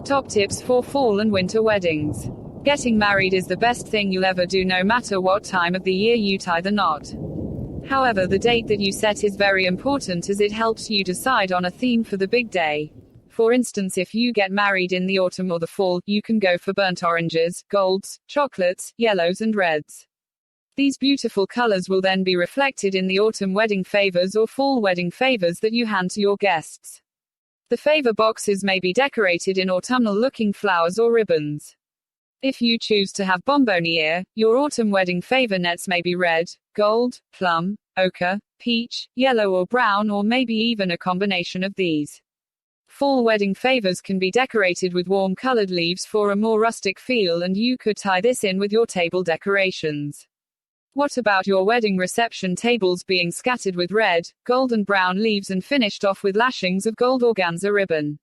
Top tips for fall and winter weddings. Getting married is the best thing you'll ever do no matter what time of the year you tie the knot. However, the date that you set is very important as it helps you decide on a theme for the big day. For instance, if you get married in the autumn or the fall, you can go for burnt oranges, golds, chocolates, yellows and reds. These beautiful colors will then be reflected in the autumn wedding favors or fall wedding favors that you hand to your guests. The favor boxes may be decorated in autumnal-looking flowers or ribbons. If you choose to have bonbonniere, your autumn wedding favor nets may be red, gold, plum, ochre, peach, yellow or brown, or maybe even a combination of these. Fall wedding favors can be decorated with warm-colored leaves for a more rustic feel, and you could tie this in with your table decorations. What about your wedding reception tables being scattered with red, gold and brown leaves and finished off with lashings of gold organza ribbon?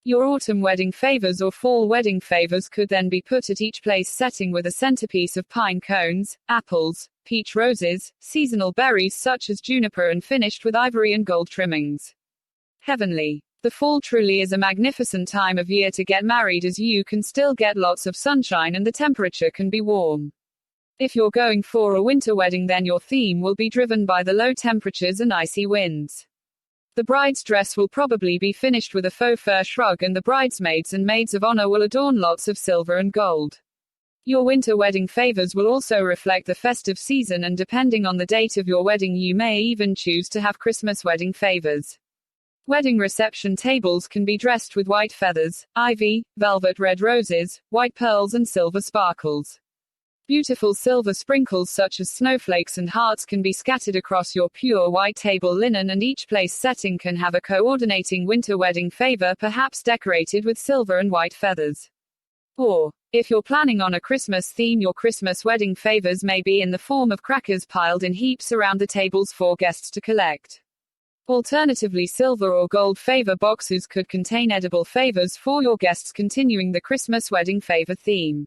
Your autumn wedding favors or fall wedding favors could then be put at each place setting with a centerpiece of pine cones, apples, peach roses, seasonal berries such as juniper, and finished with ivory and gold trimmings. Heavenly. The fall truly is a magnificent time of year to get married, as you can still get lots of sunshine and the temperature can be warm. If you're going for a winter wedding, then your theme will be driven by the low temperatures and icy winds. The bride's dress will probably be finished with a faux fur shrug, and the bridesmaids and maids of honor will adorn lots of silver and gold. Your winter wedding favors will also reflect the festive season, and depending on the date of your wedding, you may even choose to have Christmas wedding favors. Wedding reception tables can be dressed with white feathers, ivy, velvet red roses, white pearls and silver sparkles. Beautiful silver sprinkles such as snowflakes and hearts can be scattered across your pure white table linen, and each place setting can have a coordinating winter wedding favor, perhaps decorated with silver and white feathers. Or, if you're planning on a Christmas theme, your Christmas wedding favors may be in the form of crackers piled in heaps around the tables for guests to collect. Alternatively, silver or gold favor boxes could contain edible favors for your guests, continuing the Christmas wedding favor theme.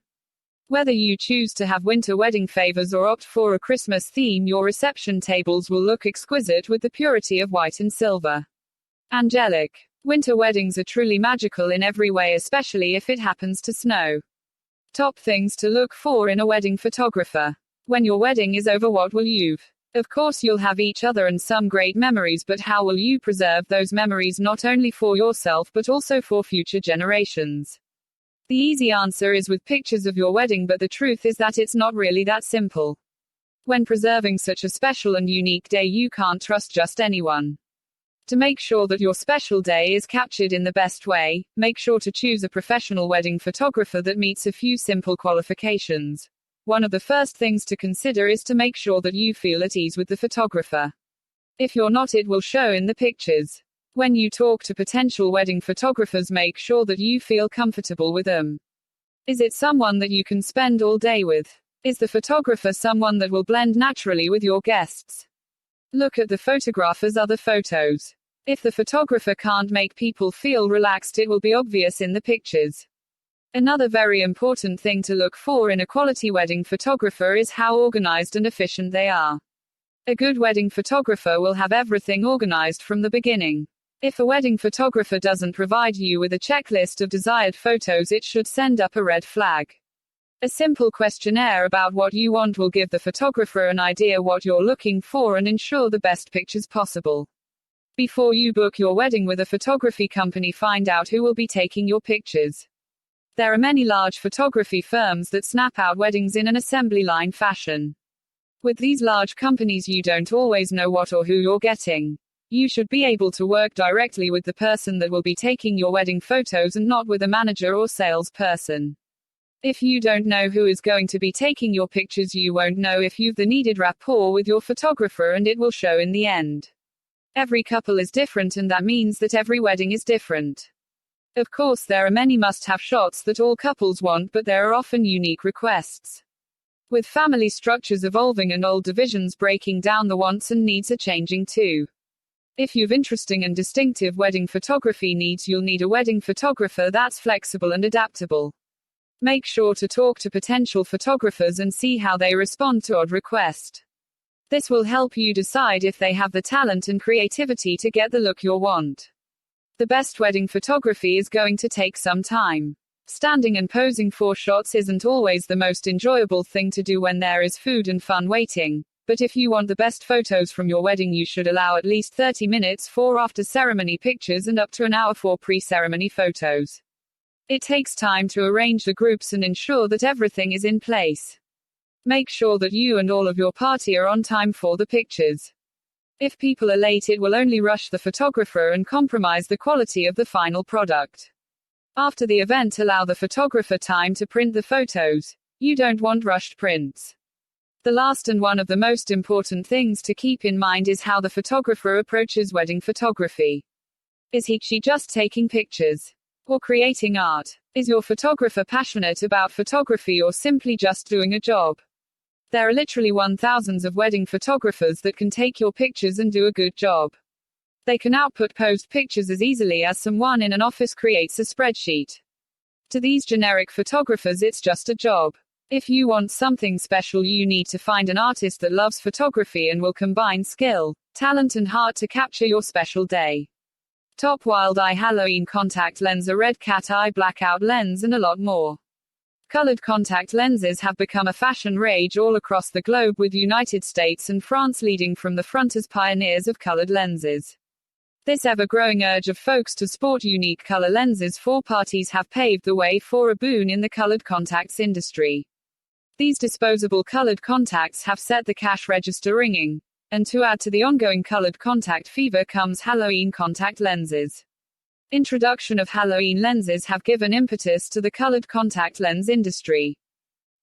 Whether you choose to have winter wedding favors or opt for a Christmas theme, your reception tables will look exquisite with the purity of white and silver. Angelic. Winter weddings are truly magical in every way, especially if it happens to snow. Top things to look for in a wedding photographer. When your wedding is over, what will you've? Of course, you'll have each other and some great memories, but how will you preserve those memories not only for yourself but also for future generations? The easy answer is with pictures of your wedding, but the truth is that it's not really that simple. When preserving such a special and unique day, you can't trust just anyone. To make sure that your special day is captured in the best way, make sure to choose a professional wedding photographer that meets a few simple qualifications. One of the first things to consider is to make sure that you feel at ease with the photographer. If you're not, it will show in the pictures. When you talk to potential wedding photographers, make sure that you feel comfortable with them. Is it someone that you can spend all day with? Is the photographer someone that will blend naturally with your guests? Look at the photographer's other photos. If the photographer can't make people feel relaxed, it will be obvious in the pictures. Another very important thing to look for in a quality wedding photographer is how organized and efficient they are. A good wedding photographer will have everything organized from the beginning. If a wedding photographer doesn't provide you with a checklist of desired photos, it should send up a red flag. A simple questionnaire about what you want will give the photographer an idea what you're looking for and ensure the best pictures possible. Before you book your wedding with a photography company, find out who will be taking your pictures. There are many large photography firms that snap out weddings in an assembly line fashion. With these large companies, you don't always know what or who you're getting. You should be able to work directly with the person that will be taking your wedding photos and not with a manager or salesperson. If you don't know who is going to be taking your pictures, you won't know if you've the needed rapport with your photographer, and it will show in the end. Every couple is different, and that means that every wedding is different. Of course, there are many must-have shots that all couples want, but there are often unique requests. With family structures evolving and old divisions breaking down, the wants and needs are changing too. If you've interesting and distinctive wedding photography needs, you'll need a wedding photographer that's flexible and adaptable. Make sure to talk to potential photographers and see how they respond to odd requests. This will help you decide if they have the talent and creativity to get the look you want. The best wedding photography is going to take some time. Standing and posing for shots isn't always the most enjoyable thing to do when there is food and fun waiting, but if you want the best photos from your wedding, you should allow at least 30 minutes for after ceremony pictures and up to an hour for pre-ceremony photos. It takes time to arrange the groups and ensure that everything is in place. Make sure that you and all of your party are on time for the pictures. If people are late, it will only rush the photographer and compromise the quality of the final product. After the event, allow the photographer time to print the photos. You don't want rushed prints. The last and one of the most important things to keep in mind is how the photographer approaches wedding photography. Is he/she just taking pictures? Or creating art? Is your photographer passionate about photography or simply just doing a job? There are literally thousands of wedding photographers that can take your pictures and do a good job. They can output posed pictures as easily as someone in an office creates a spreadsheet. To these generic photographers, it's just a job. If you want something special, you need to find an artist that loves photography and will combine skill, talent and heart to capture your special day. Top wild eye Halloween contact lens, a red cat eye blackout lens, and a lot more. Colored contact lenses have become a fashion rage all across the globe, with United States and France leading from the front as pioneers of colored lenses. This ever-growing urge of folks to sport unique color lenses for parties have paved the way for a boon in the colored contacts industry. These disposable colored contacts have set the cash register ringing. And to add to the ongoing colored contact fever comes Halloween contact lenses. Introduction of Halloween lenses have given impetus to the colored contact lens industry.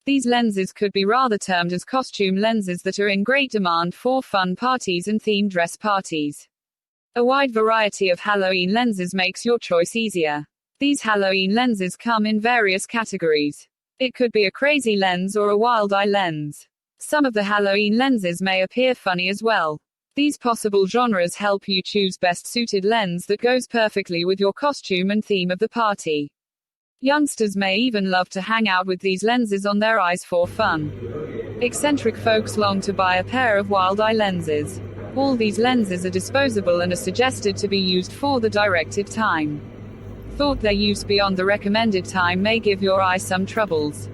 These lenses could be rather termed as costume lenses that are in great demand for fun parties and themed dress parties. A wide variety of Halloween lenses makes your choice easier. These Halloween lenses come in various categories. It could be a crazy lens or a wild eye lens. Some of the Halloween lenses may appear funny as well. These possible genres help you choose best suited lens that goes perfectly with your costume and theme of the party. Youngsters may even love to hang out with these lenses on their eyes for fun. Eccentric folks long to buy a pair of wild eye lenses. All these lenses are disposable and are suggested to be used for the directed time. Thought their use beyond the recommended time may give your eye some troubles.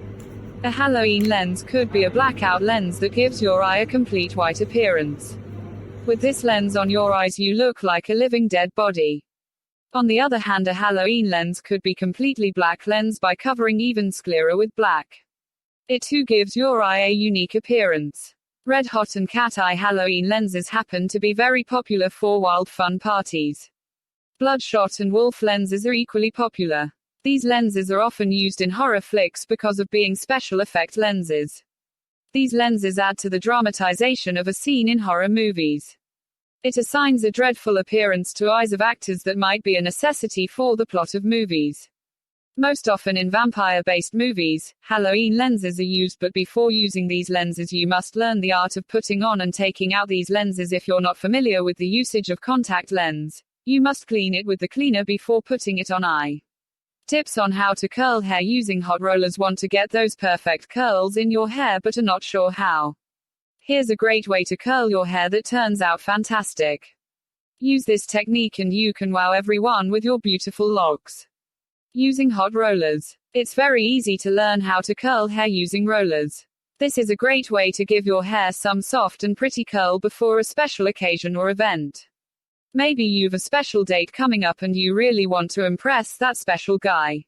A Halloween lens could be a blackout lens that gives your eye a complete white appearance. With this lens on your eyes, you look like a living dead body. On the other hand, a Halloween lens could be completely black lens by covering even sclera with black. It too gives your eye a unique appearance. Red hot and cat eye Halloween lenses happen to be very popular for wild fun parties. Bloodshot and wolf lenses are equally popular. These lenses are often used in horror flicks because of being special effect lenses. These lenses add to the dramatization of a scene in horror movies. It assigns a dreadful appearance to eyes of actors that might be a necessity for the plot of movies. Most often in vampire-based movies, Halloween lenses are used, but before using these lenses you must learn the art of putting on and taking out these lenses. If you're not familiar with the usage of contact lens, you must clean it with the cleaner before putting it on eye. Tips on how to curl hair using hot rollers. Want to get those perfect curls in your hair but are not sure how? Here's a great way to curl your hair that turns out fantastic. Use this technique and you can wow everyone with your beautiful locks. Using hot rollers. It's very easy to learn how to curl hair using rollers. This is a great way to give your hair some soft and pretty curl before a special occasion or event. Maybe you've a special date coming up and you really want to impress that special guy.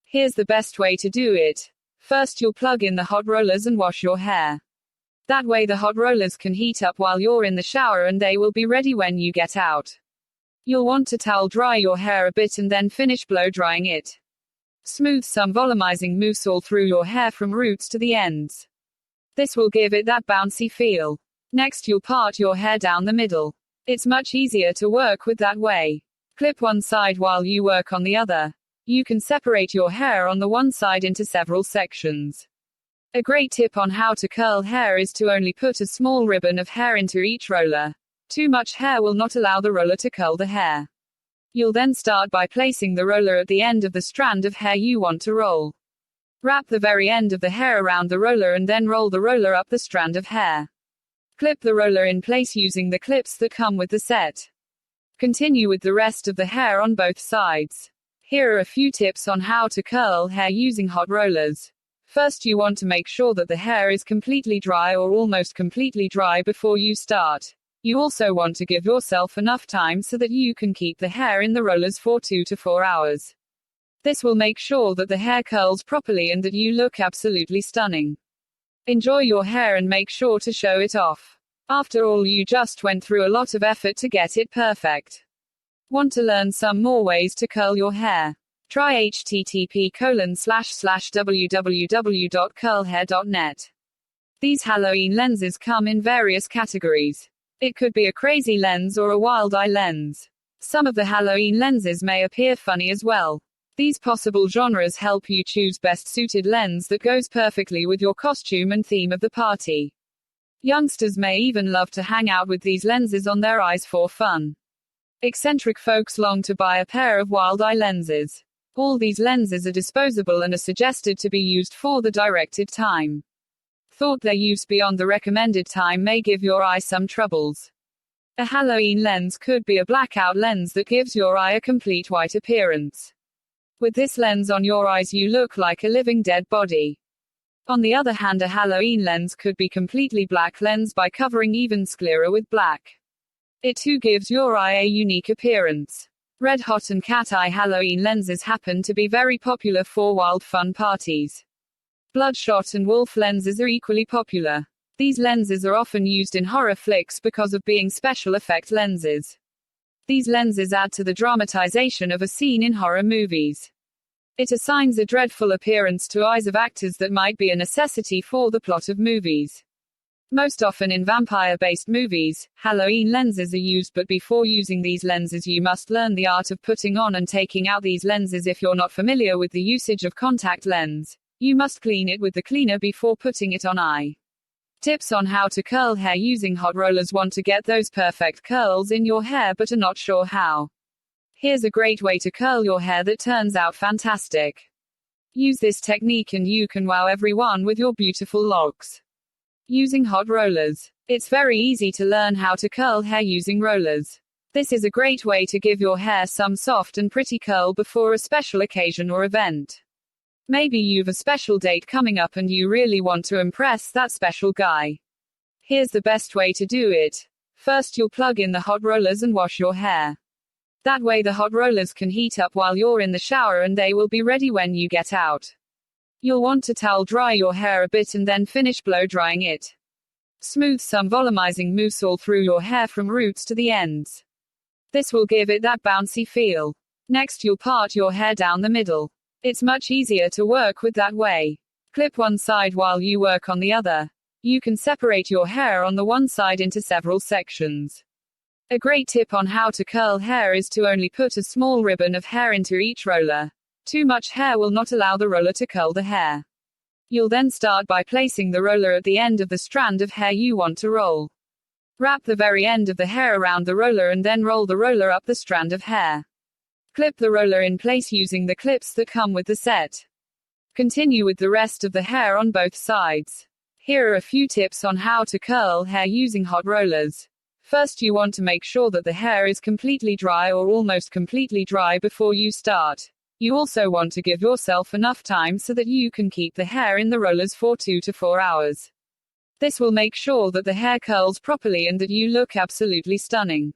Here's the best way to do it. First, you'll plug in the hot rollers and wash your hair. That way the hot rollers can heat up while you're in the shower and they will be ready when you get out. You'll want to towel dry your hair a bit and then finish blow drying it. Smooth some volumizing mousse all through your hair from roots to the ends. This will give it that bouncy feel. Next, you'll part your hair down the middle. It's much easier to work with that way. Clip one side while you work on the other. You can separate your hair on the one side into several sections. A great tip on how to curl hair is to only put a small ribbon of hair into each roller. Too much hair will not allow the roller to curl the hair. You'll then start by placing the roller at the end of the strand of hair you want to roll. Wrap the very end of the hair around the roller and then roll the roller up the strand of hair. Clip the roller in place using the clips that come with the set. Continue with the rest of the hair on both sides. Here are a few tips on how to curl hair using hot rollers. First, you want to make sure that the hair is completely dry or almost completely dry before you start. You also want to give yourself enough time so that you can keep the hair in the rollers for 2 to 4 hours. This will make sure that the hair curls properly and that you look absolutely stunning. Enjoy your hair and make sure to show it off. After all, you just went through a lot of effort to get it perfect. Want to learn some more ways to curl your hair? Try http://www.curlhair.net. These Halloween lenses come in various categories. It could be a crazy lens or a wild eye lens. Some of the Halloween lenses may appear funny as well. These possible genres help you choose best suited lens that goes perfectly with your costume and theme of the party. Youngsters may even love to hang out with these lenses on their eyes for fun. Eccentric folks long to buy a pair of wild eye lenses. All these lenses are disposable and are suggested to be used for the directed time. Thought their use beyond the recommended time may give your eye some troubles. A Halloween lens could be a blackout lens that gives your eye a complete white appearance. With this lens on your eyes, you look like a living dead body. On the other hand, a Halloween lens could be completely black lens by covering even sclera with black. It too gives your eye a unique appearance. Red hot and cat eye Halloween lenses happen to be very popular for wild fun parties. Bloodshot and wolf lenses are equally popular. These lenses are often used in horror flicks because of being special effect lenses. These lenses add to the dramatization of a scene in horror movies. It assigns a dreadful appearance to eyes of actors that might be a necessity for the plot of movies. Most often in vampire-based movies, Halloween lenses are used, but before using these lenses you must learn the art of putting on and taking out these lenses. If you're not familiar with the usage of contact lens, you must clean it with the cleaner before putting it on eye. Tips on how to curl hair using hot rollers. Want to get those perfect curls in your hair but are not sure how? Here's a great way to curl your hair that turns out fantastic. Use this technique and you can wow everyone with your beautiful locks. Using hot rollers. It's very easy to learn how to curl hair using rollers. This is a great way to give your hair some soft and pretty curl before a special occasion or event. Maybe you've a special date coming up and you really want to impress that special guy. Here's the best way to do it. First, you'll plug in the hot rollers and wash your hair. That way the hot rollers can heat up while you're in the shower and they will be ready when you get out. You'll want to towel dry your hair a bit and then finish blow drying it. Smooth some volumizing mousse all through your hair from roots to the ends. This will give it that bouncy feel. Next, you'll part your hair down the middle. It's much easier to work with that way. Clip one side while you work on the other. You can separate your hair on the one side into several sections. A great tip on how to curl hair is to only put a small ribbon of hair into each roller. Too much hair will not allow the roller to curl the hair. You'll then start by placing the roller at the end of the strand of hair you want to roll. Wrap the very end of the hair around the roller and then roll the roller up the strand of hair. Clip the roller in place using the clips that come with the set. Continue with the rest of the hair on both sides. Here are a few tips on how to curl hair using hot rollers. First, you want to make sure that the hair is completely dry or almost completely dry before you start. You also want to give yourself enough time so that you can keep the hair in the rollers for 2 to 4 hours. This will make sure that the hair curls properly and that you look absolutely stunning.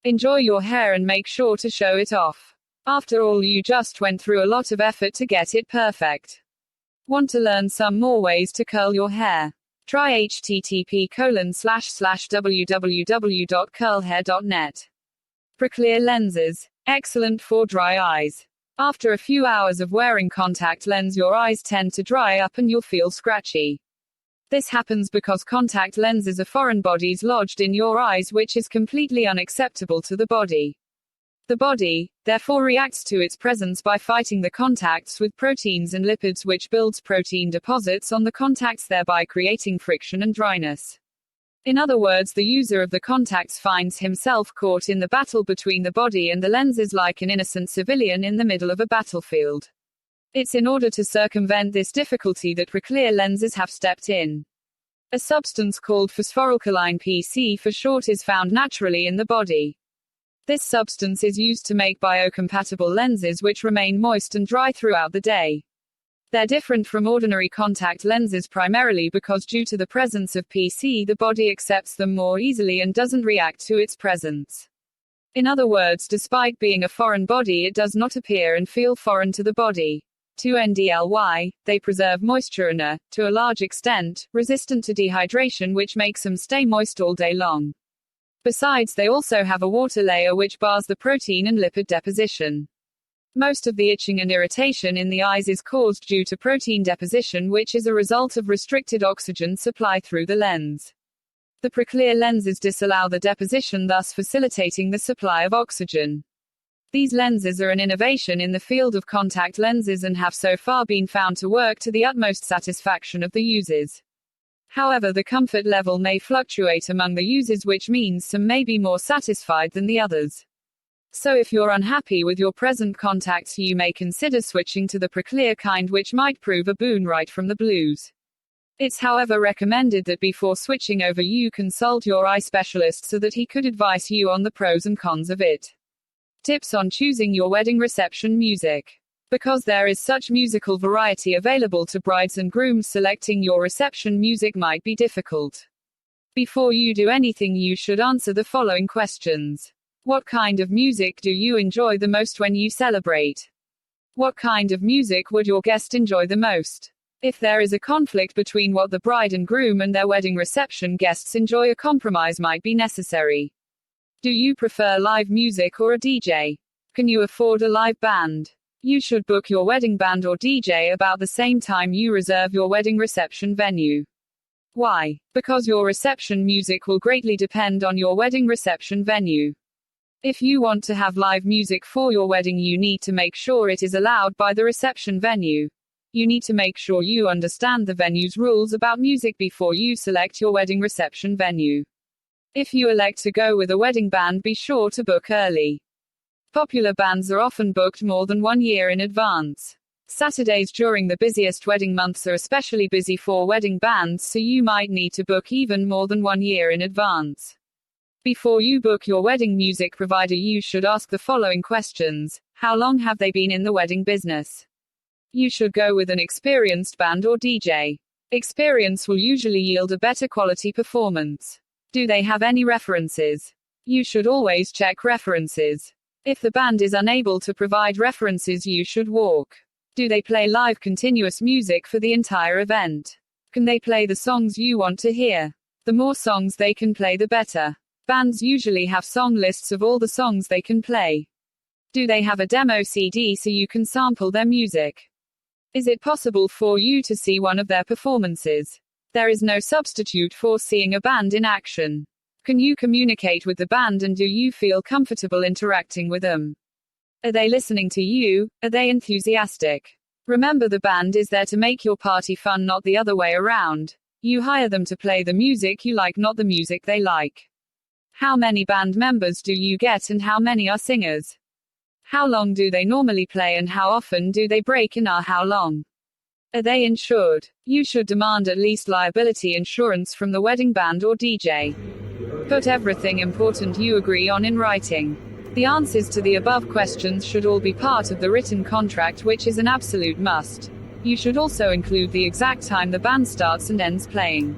Enjoy your hair and make sure to show it off. After all, you just went through a lot of effort to get it perfect. Want to learn some more ways to curl your hair? Try http://www.curlhair.net. Proclear lenses. Excellent for dry eyes. After a few hours of wearing contact lens, your eyes tend to dry up and you'll feel scratchy. This happens because contact lenses are foreign bodies lodged in your eyes, which is completely unacceptable to the body. The body, therefore, reacts to its presence by fighting the contacts with proteins and lipids, which builds protein deposits on the contacts, thereby creating friction and dryness. In other words, the user of the contacts finds himself caught in the battle between the body and the lenses like an innocent civilian in the middle of a battlefield. It's in order to circumvent this difficulty that Proclear lenses have stepped in. A substance called phosphorylcholine PC for short is found naturally in the body. This substance is used to make biocompatible lenses which remain moist and dry throughout the day. They're different from ordinary contact lenses primarily because due to the presence of PC, the body accepts them more easily and doesn't react to its presence. In other words, despite being a foreign body, it does not appear and feel foreign to the body. 2ndly, they preserve moisture and are, to a large extent, resistant to dehydration, which makes them stay moist all day long. Besides, they also have a water layer which bars the protein and lipid deposition. Most of the itching and irritation in the eyes is caused due to protein deposition, which is a result of restricted oxygen supply through the lens. The preclear lenses disallow the deposition, thus facilitating the supply of oxygen. These lenses are an innovation in the field of contact lenses and have so far been found to work to the utmost satisfaction of the users. However, the comfort level may fluctuate among the users, which means some may be more satisfied than the others. So if you're unhappy with your present contacts, you may consider switching to the preclear kind, which might prove a boon right from the blues. It's however recommended that before switching over you consult your eye specialist so that he could advise you on the pros and cons of it. Tips on choosing your wedding reception music. Because there is such musical variety available to brides and grooms, selecting your reception music might be difficult. Before you do anything, you should answer the following questions. What kind of music do you enjoy the most when you celebrate? What kind of music would your guest enjoy the most? If there is a conflict between what the bride and groom and their wedding reception guests enjoy, a compromise might be necessary. Do you prefer live music or a DJ? Can you afford a live band? You should book your wedding band or DJ about the same time you reserve your wedding reception venue. Why? Because your reception music will greatly depend on your wedding reception venue. If you want to have live music for your wedding, you need to make sure it is allowed by the reception venue. You need to make sure you understand the venue's rules about music before you select your wedding reception venue. If you elect to go with a wedding band, be sure to book early. Popular bands are often booked more than 1 year in advance. Saturdays during the busiest wedding months are especially busy for wedding bands, so you might need to book even more than 1 year in advance. Before you book your wedding music provider, you should ask the following questions. How long have they been in the wedding business? You should go with an experienced band or DJ. Experience will usually yield a better quality performance. Do they have any references? You should always check references. If the band is unable to provide references, you should walk. Do they play live continuous music for the entire event? Can they play the songs you want to hear? The more songs they can play, the better. Bands usually have song lists of all the songs they can play. Do they have a demo CD so you can sample their music? Is it possible for you to see one of their performances? There is no substitute for seeing a band in action. Can you communicate with the band, and do you feel comfortable interacting with them? Are they listening to you? Are they enthusiastic? Remember, the band is there to make your party fun, not the other way around. You hire them to play the music you like, not the music they like. How many band members do you get, and how many are singers? How long do they normally play, and how often do they break, and how long? Are they insured? You should demand at least liability insurance from the wedding band or DJ. Put everything important you agree on in writing. The answers to the above questions should all be part of the written contract, which is an absolute must. You should also include the exact time the band starts and ends playing.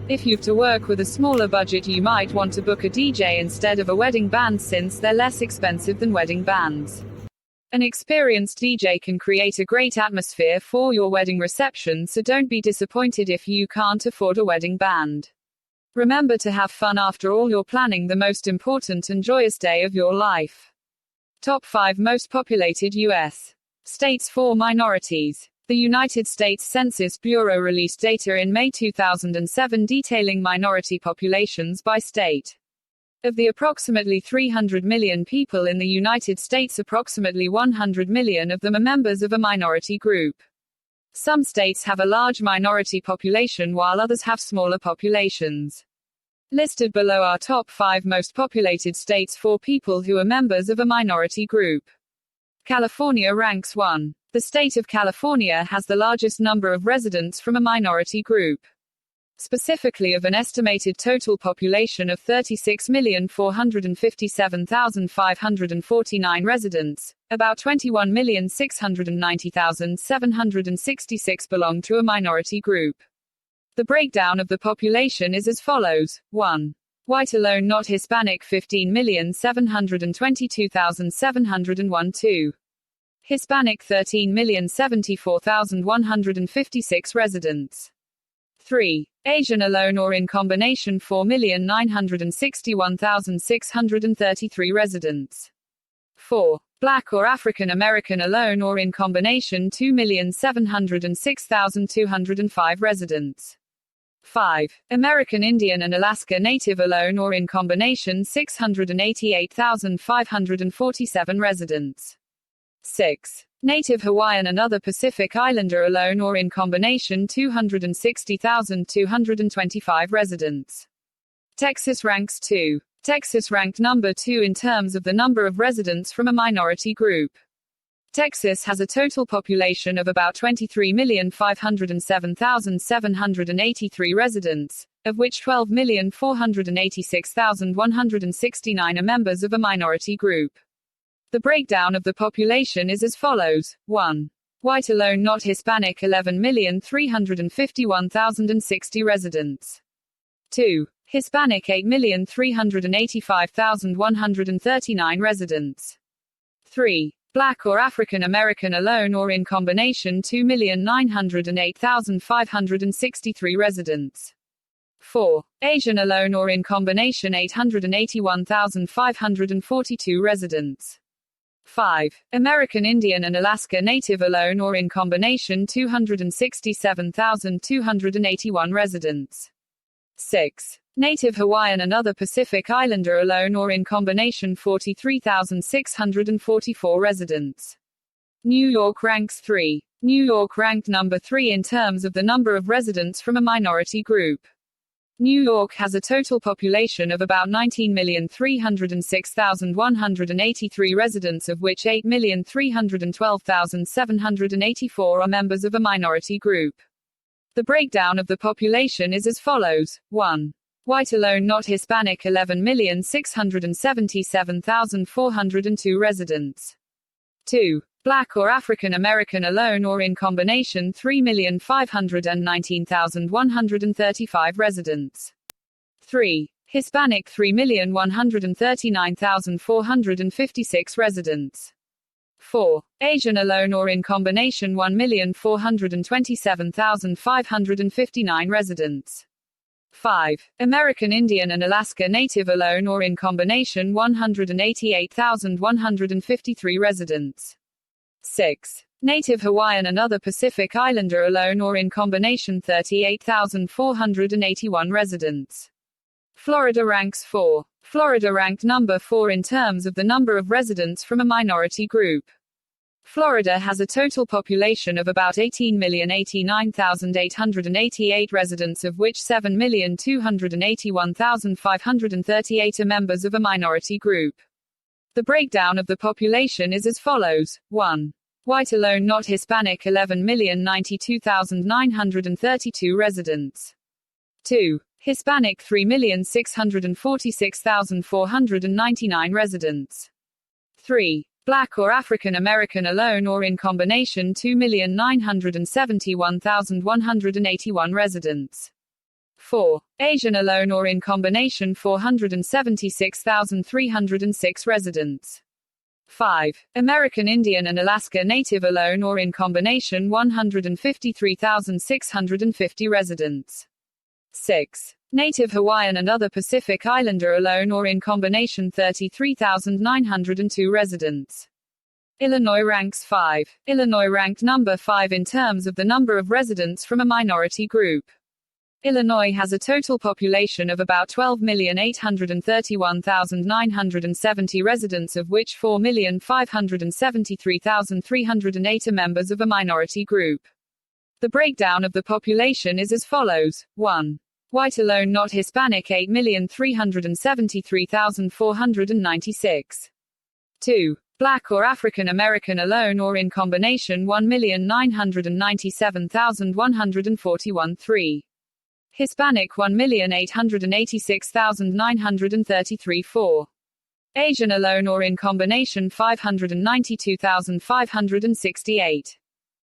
If you've to work with a smaller budget, you might want to book a DJ instead of a wedding band, since they're less expensive than wedding bands. An experienced DJ can create a great atmosphere for your wedding reception, so don't be disappointed if you can't afford a wedding band. Remember to have fun. After all, you're planning the most important and joyous day of your life. Top 5 most populated U.S. states for minorities. The United States Census Bureau released data in May 2007 detailing minority populations by state. Of the approximately 300 million people in the United States, approximately 100 million of them are members of a minority group. Some states have a large minority population while others have smaller populations. Listed below are top 5 most populated states for people who are members of a minority group. California ranks 1. The state of California has the largest number of residents from a minority group. Specifically, of an estimated total population of 36,457,549 residents, about 21,690,766 belong to a minority group. The breakdown of the population is as follows: 1. White alone not Hispanic 15,722,701. 2. Hispanic 13,074,156 residents. 3. Asian alone or in combination 4,961,633 residents. 4. Black or African American alone or in combination 2,706,205 residents. 5. American Indian and Alaska Native alone or in combination 688,547 residents. 6. Native Hawaiian and other Pacific Islander alone or in combination 260,225 residents. Texas ranks 2. Texas ranked number 2 in terms of the number of residents from a minority group. Texas has a total population of about 23,507,783 residents, of which 12,486,169 are members of a minority group. The breakdown of the population is as follows: 1. White alone not Hispanic 11,351,060 residents. 2. Hispanic 8,385,139 residents. 3. Black or African American alone or in combination 2,908,563 residents. 4. Asian alone or in combination 881,542 residents. 5. American Indian and Alaska Native alone or in combination 267,281 residents. 6. Native Hawaiian and other Pacific Islander alone or in combination 43,644 residents. New York ranks 3. New York ranked number 3 in terms of the number of residents from a minority group. New York has a total population of about 19,306,183 residents, of which 8,312,784 are members of a minority group. The breakdown of the population is as follows: 1. White alone not Hispanic 11,677,402 residents. 2. Black or African American alone or in combination 3,519,135 residents. 3. Hispanic 3,139,456 residents. 4. Asian alone or in combination 1,427,559 residents. 5. American Indian and Alaska Native alone or in combination 188,153 residents. 6. Native Hawaiian and other Pacific Islander alone or in combination 38,481 residents. Florida ranks 4. Florida ranked number 4 in terms of the number of residents from a minority group. Florida has a total population of about 18,089,888 residents, of which 7,281,538 are members of a minority group. The breakdown of the population is as follows: 1. White alone not Hispanic 11,092,932 residents. 2. Hispanic 3,646,499 residents. 3. Black or African American alone or in combination 2,971,181 residents. 4. Asian alone or in combination 476,306 residents. 5. American Indian and Alaska Native alone or in combination 153,650 residents. 6. Native Hawaiian and other Pacific Islander alone or in combination 33,902 residents. Illinois ranks 5. Illinois ranked number 5 in terms of the number of residents from a minority group. Illinois has a total population of about 12,831,970 residents, of which 4,573,308 are members of a minority group. The breakdown of the population is as follows: 1. White alone not Hispanic 8,373,496. 2. Black or African American alone or in combination 1,997,141. 3. Hispanic 1,886,933 4. Asian alone or in combination 592,568.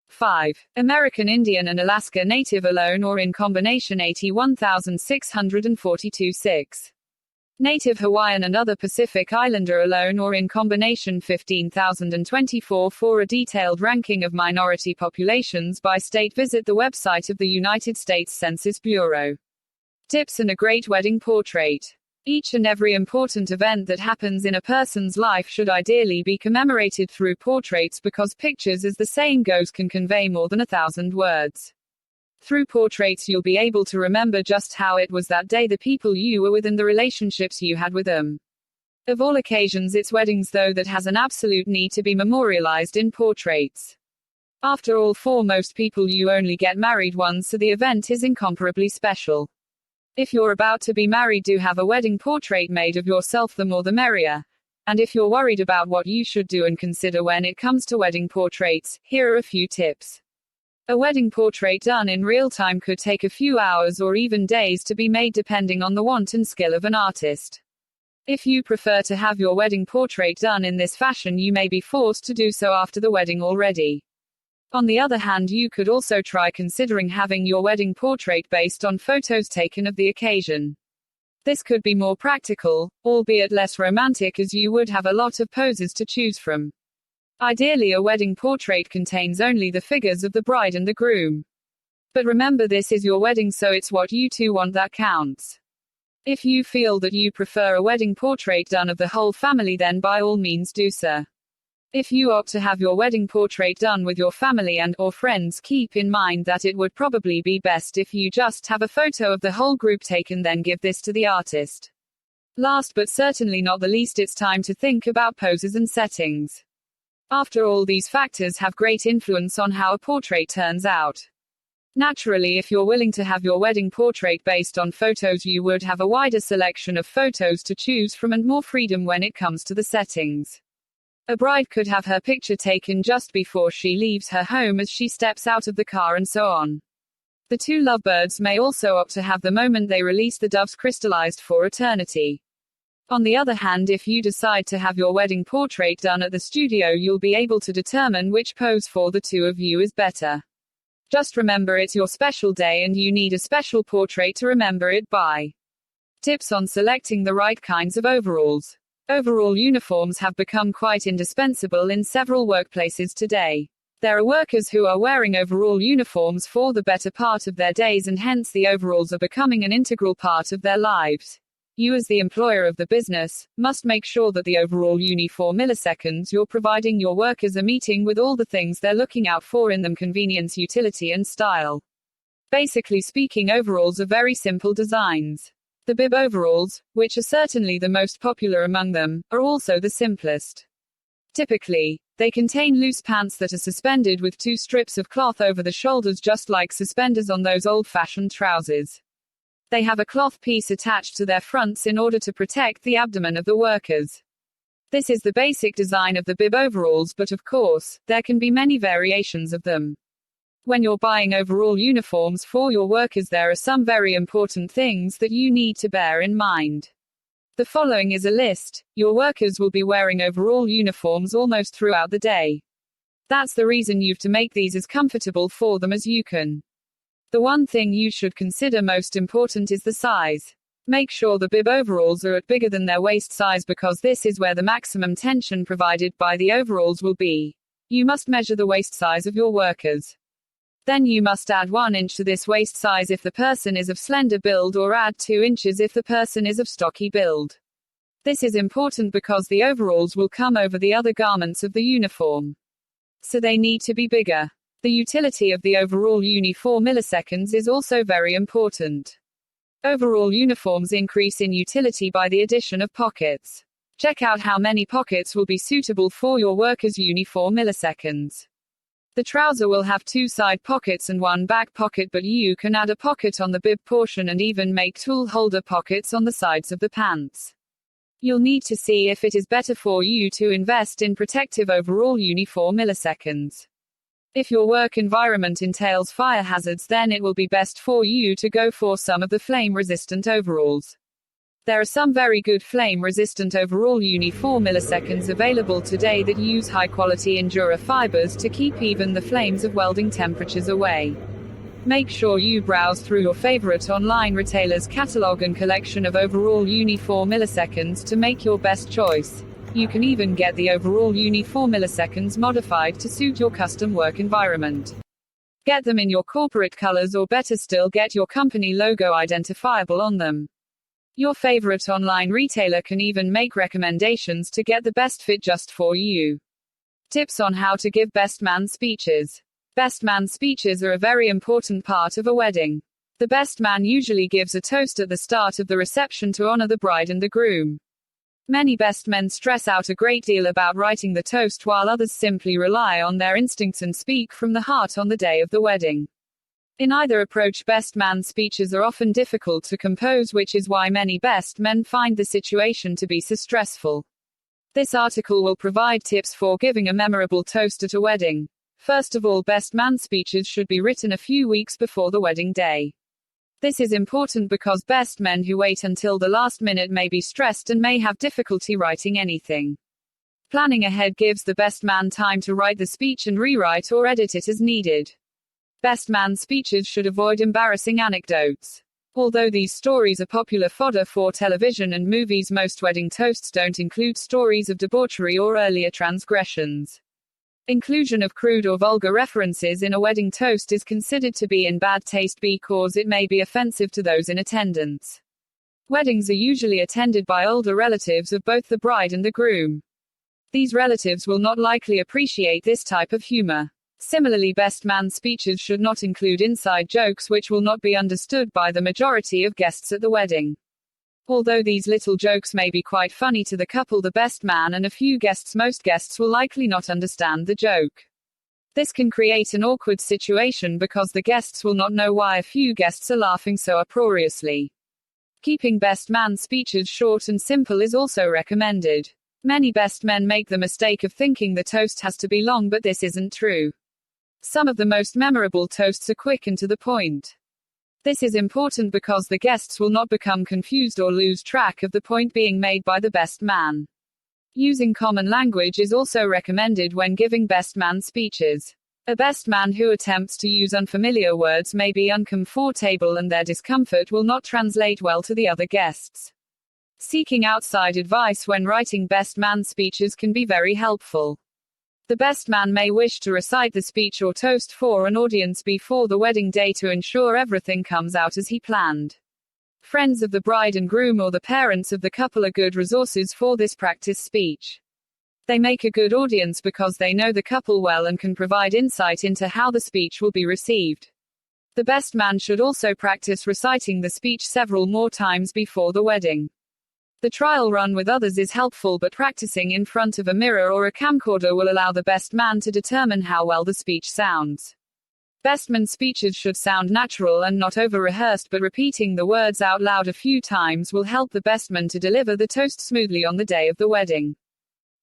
5. American Indian and Alaska Native alone or in combination 81,642 6. Native Hawaiian and other Pacific Islander alone or in combination 15,024. For a detailed ranking of minority populations by state, visit the website of the United States Census Bureau. Tips and a great wedding portrait. Each and every important event that happens in a person's life should ideally be commemorated through portraits because pictures, as the saying goes, can convey more than 1,000 words. Through portraits you'll be able to remember just how it was that day, the people you were with and the relationships you had with them. Of all occasions, it's weddings though that has an absolute need to be memorialized in portraits. After all, for most people you only get married once, so the event is incomparably special. If you're about to be married, do have a wedding portrait made of yourself, the more the merrier. And if you're worried about what you should do and consider when it comes to wedding portraits, here are a few tips. A wedding portrait done in real time could take a few hours or even days to be made, depending on the want and skill of an artist. If you prefer to have your wedding portrait done in this fashion, you may be forced to do so after the wedding already. On the other hand, you could also try considering having your wedding portrait based on photos taken of the occasion. This could be more practical, albeit less romantic, as you would have a lot of poses to choose from. Ideally, a wedding portrait contains only the figures of the bride and the groom. But remember, this is your wedding, so it's what you two want that counts. If you feel that you prefer a wedding portrait done of the whole family, then by all means do so. If you opt to have your wedding portrait done with your family and/or friends, keep in mind that it would probably be best if you just have a photo of the whole group taken, then give this to the artist. Last but certainly not the least, it's time to think about poses and settings. After all, these factors have great influence on how a portrait turns out. Naturally, if you're willing to have your wedding portrait based on photos, you would have a wider selection of photos to choose from and more freedom when it comes to the settings. A bride could have her picture taken just before she leaves her home, as she steps out of the car, and so on. The two lovebirds may also opt to have the moment they release the doves crystallized for eternity. On the other hand, if you decide to have your wedding portrait done at the studio, you'll be able to determine which pose for the two of you is better. Just remember, it's your special day and you need a special portrait to remember it by. Tips on selecting the right kinds of overalls. Overall uniforms have become quite indispensable in several workplaces today. There are workers who are wearing overall uniforms for the better part of their days, and hence the overalls are becoming an integral part of their lives. You, as the employer of the business, must make sure that the overall uniform milliseconds you're providing your workers are meeting with all the things they're looking out for in them: convenience, utility, and style. Basically speaking, overalls are very simple designs. The bib overalls, which are certainly the most popular among them, are also the simplest. Typically, they contain loose pants that are suspended with two strips of cloth over the shoulders, just like suspenders on those old-fashioned trousers. They have a cloth piece attached to their fronts in order to protect the abdomen of the workers. This is the basic design of the bib overalls, but of course, there can be many variations of them. When you're buying overall uniforms for your workers, there are some very important things that you need to bear in mind. The following is a list. Your workers will be wearing overall uniforms almost throughout the day. That's the reason you've to make these as comfortable for them as you can. The one thing you should consider most important is the size. Make sure the bib overalls are at bigger than their waist size, because this is where the maximum tension provided by the overalls will be. You must measure the waist size of your workers. Then you must add 1 inch to this waist size if the person is of slender build, or add 2 inches if the person is of stocky build. This is important because the overalls will come over the other garments of the uniform. So they need to be bigger. The utility of the overall uniform milliseconds is also very important. Overall uniforms increase in utility by the addition of pockets. Check out how many pockets will be suitable for your workers' uniform milliseconds. The trouser will have 2 side pockets and 1 back pocket, but you can add a pocket on the bib portion and even make tool holder pockets on the sides of the pants. You'll need to see if it is better for you to invest in protective overall uniform milliseconds. If your work environment entails fire hazards, then it will be best for you to go for some of the flame-resistant overalls. There are some very good flame-resistant overall Uni 4 milliseconds available today that use high-quality Endura fibers to keep even the flames of welding temperatures away. Make sure you browse through your favorite online retailer's catalog and collection of overall Uni 4 milliseconds to make your best choice. You can even get the overall Uni 4 milliseconds modified to suit your custom work environment. Get them in your corporate colors, or better still, get your company logo identifiable on them. Your favorite online retailer can even make recommendations to get the best fit just for you. Tips on how to give best man speeches. Best man speeches are a very important part of a wedding. The best man usually gives a toast at the start of the reception to honor the bride and the groom. Many best men stress out a great deal about writing the toast, while others simply rely on their instincts and speak from the heart on the day of the wedding. In either approach, best man speeches are often difficult to compose, which is why many best men find the situation to be so stressful. This article will provide tips for giving a memorable toast at a wedding. First of all, best man speeches should be written a few weeks before the wedding day. This is important because best men who wait until the last minute may be stressed and may have difficulty writing anything. Planning ahead gives the best man time to write the speech and rewrite or edit it as needed. Best man speeches should avoid embarrassing anecdotes. Although these stories are popular fodder for television and movies, most wedding toasts don't include stories of debauchery or earlier transgressions. Inclusion of crude or vulgar references in a wedding toast is considered to be in bad taste because it may be offensive to those in attendance. Weddings are usually attended by older relatives of both the bride and the groom. These relatives will not likely appreciate this type of humor. Similarly, best man speeches should not include inside jokes which will not be understood by the majority of guests at the wedding. Although these little jokes may be quite funny to the couple, the best man and a few guests, most guests will likely not understand the joke. This can create an awkward situation because the guests will not know why a few guests are laughing so uproariously. Keeping best man speeches short and simple is also recommended. Many best men make the mistake of thinking the toast has to be long, but this isn't true. Some of the most memorable toasts are quick and to the point. This is important because the guests will not become confused or lose track of the point being made by the best man. Using common language is also recommended when giving best man speeches. A best man who attempts to use unfamiliar words may be uncomfortable and their discomfort will not translate well to the other guests. Seeking outside advice when writing best man speeches can be very helpful. The best man may wish to recite the speech or toast for an audience before the wedding day to ensure everything comes out as he planned. Friends of the bride and groom or the parents of the couple are good resources for this practice speech. They make a good audience because they know the couple well and can provide insight into how the speech will be received. The best man should also practice reciting the speech several more times before the wedding. The trial run with others is helpful, but practicing in front of a mirror or a camcorder will allow the best man to determine how well the speech sounds. Best man speeches should sound natural and not over-rehearsed, but repeating the words out loud a few times will help the best man to deliver the toast smoothly on the day of the wedding.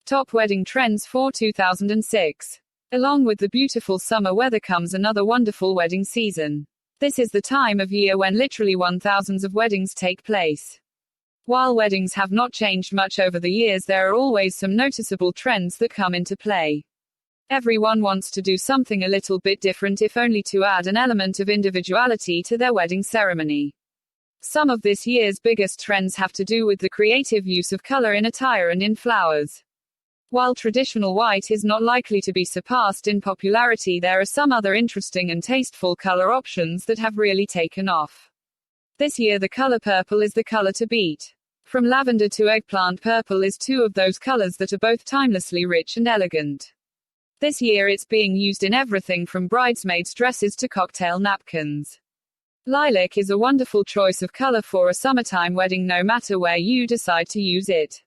Top wedding trends for 2006. Along with the beautiful summer weather comes another wonderful wedding season. This is the time of year when literally thousands of weddings take place. While weddings have not changed much over the years, there are always some noticeable trends that come into play. Everyone wants to do something a little bit different, if only to add an element of individuality to their wedding ceremony. Some of this year's biggest trends have to do with the creative use of color in attire and in flowers. While traditional white is not likely to be surpassed in popularity, there are some other interesting and tasteful color options that have really taken off. This year the color purple is the color to beat. From lavender to eggplant, purple is two of those colors that are both timelessly rich and elegant. This year it's being used in everything from bridesmaids' dresses to cocktail napkins. Lilac is a wonderful choice of color for a summertime wedding, no matter where you decide to use it.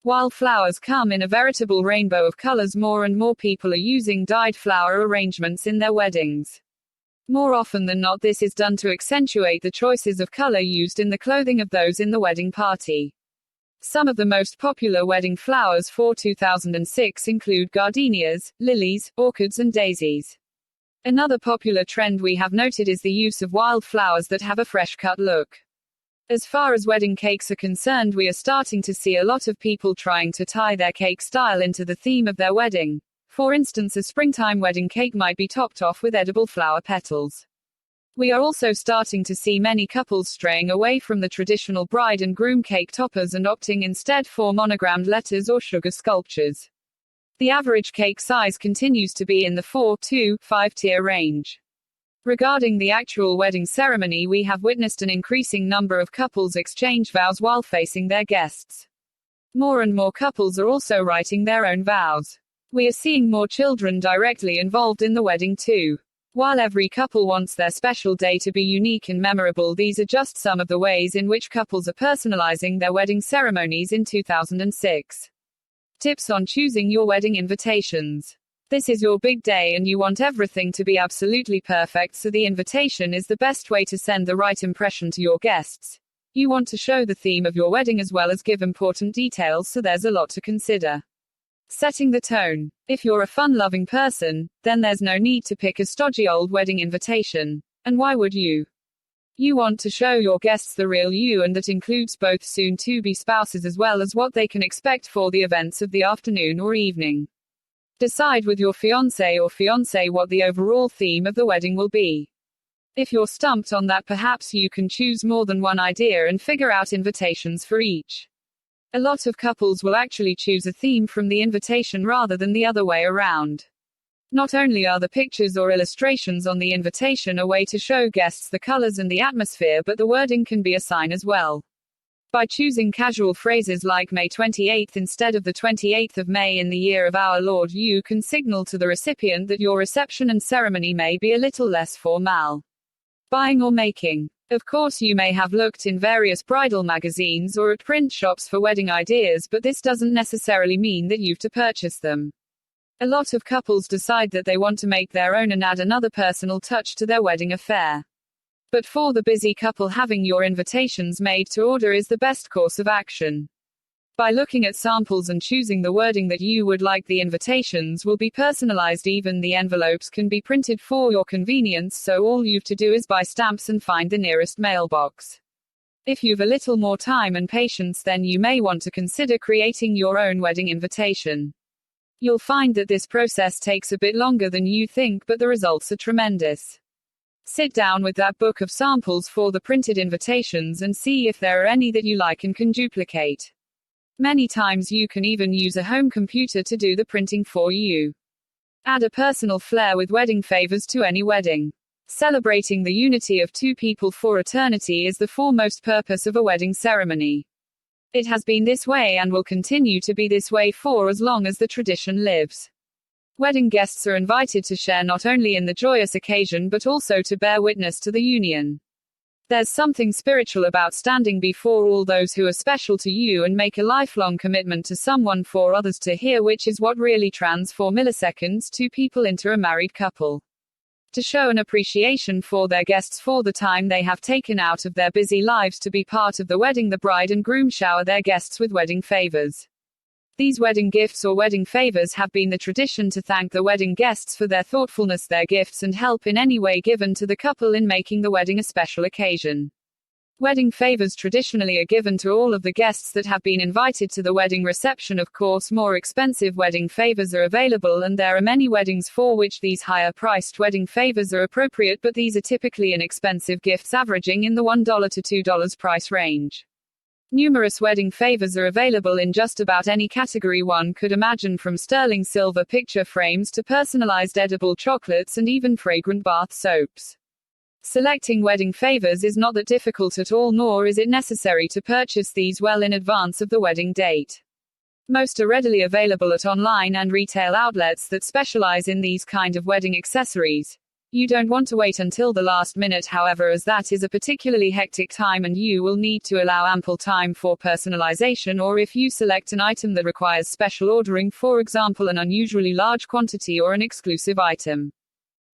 While flowers come in a veritable rainbow of colors, more and more people are using dyed flower arrangements in their weddings. More often than not, this is done to accentuate the choices of color used in the clothing of those in the wedding party. Some of the most popular wedding flowers for 2006 include gardenias, lilies, orchids and daisies. Another popular trend we have noted is the use of wild flowers that have a fresh-cut look. As far as wedding cakes are concerned, we are starting to see a lot of people trying to tie their cake style into the theme of their wedding. For instance, a springtime wedding cake might be topped off with edible flower petals. We are also starting to see many couples straying away from the traditional bride and groom cake toppers and opting instead for monogrammed letters or sugar sculptures. The average cake size continues to be in the 4 to 5 tier range. Regarding the actual wedding ceremony, we have witnessed an increasing number of couples exchange vows while facing their guests. More and more couples are also writing their own vows. We are seeing more children directly involved in the wedding too. While every couple wants their special day to be unique and memorable, these are just some of the ways in which couples are personalizing their wedding ceremonies in 2006. Tips on choosing your wedding invitations. This is your big day and you want everything to be absolutely perfect, so the invitation is the best way to send the right impression to your guests. You want to show the theme of your wedding as well as give important details, so there's a lot to consider. Setting the tone. If you're a fun-loving person, then there's no need to pick a stodgy old wedding invitation. And why would you? You want to show your guests the real you, and that includes both soon-to-be spouses as well as what they can expect for the events of the afternoon or evening. Decide with your fiancé or fiancée what the overall theme of the wedding will be. If you're stumped on that, perhaps you can choose more than one idea and figure out invitations for each. A lot of couples will actually choose a theme from the invitation rather than the other way around. Not only are the pictures or illustrations on the invitation a way to show guests the colors and the atmosphere, but the wording can be a sign as well. By choosing casual phrases like May 28th instead of the 28th of May in the year of our Lord, you can signal to the recipient that your reception and ceremony may be a little less formal. Buying or making. Of course, you may have looked in various bridal magazines or at print shops for wedding ideas, but this doesn't necessarily mean that you've to purchase them. A lot of couples decide that they want to make their own and add another personal touch to their wedding affair. But for the busy couple, having your invitations made to order is the best course of action. By looking at samples and choosing the wording that you would like, the invitations will be personalized. Even the envelopes can be printed for your convenience, so all you've to do is buy stamps and find the nearest mailbox. If you've a little more time and patience, then you may want to consider creating your own wedding invitation. You'll find that this process takes a bit longer than you think, but the results are tremendous. Sit down with that book of samples for the printed invitations and see if there are any that you like and can duplicate. Many times you can even use a home computer to do the printing for you. Add a personal flair with wedding favors to any wedding. Celebrating the unity of two people for eternity is the foremost purpose of a wedding ceremony. It has been this way and will continue to be this way for as long as the tradition lives. Wedding guests are invited to share not only in the joyous occasion but also to bear witness to the union. There's something spiritual about standing before all those who are special to you and make a lifelong commitment to someone for others to hear, which is what really transforms milliseconds two people into a married couple. To show an appreciation for their guests for the time they have taken out of their busy lives to be part of the wedding, the bride and groom shower their guests with wedding favors. These wedding gifts or wedding favors have been the tradition to thank the wedding guests for their thoughtfulness, their gifts, and help in any way given to the couple in making the wedding a special occasion. Wedding favors traditionally are given to all of the guests that have been invited to the wedding reception. Of course, more expensive wedding favors are available, and there are many weddings for which these higher-priced wedding favors are appropriate, but these are typically inexpensive gifts averaging in the $1 to $2 price range. Numerous wedding favors are available in just about any category one could imagine, from sterling silver picture frames to personalized edible chocolates and even fragrant bath soaps. Selecting wedding favors is not that difficult at all, nor is it necessary to purchase these well in advance of the wedding date. Most are readily available at online and retail outlets that specialize in these kind of wedding accessories. You don't want to wait until the last minute, however, as that is a particularly hectic time and you will need to allow ample time for personalization, or if you select an item that requires special ordering, for example an unusually large quantity or an exclusive item.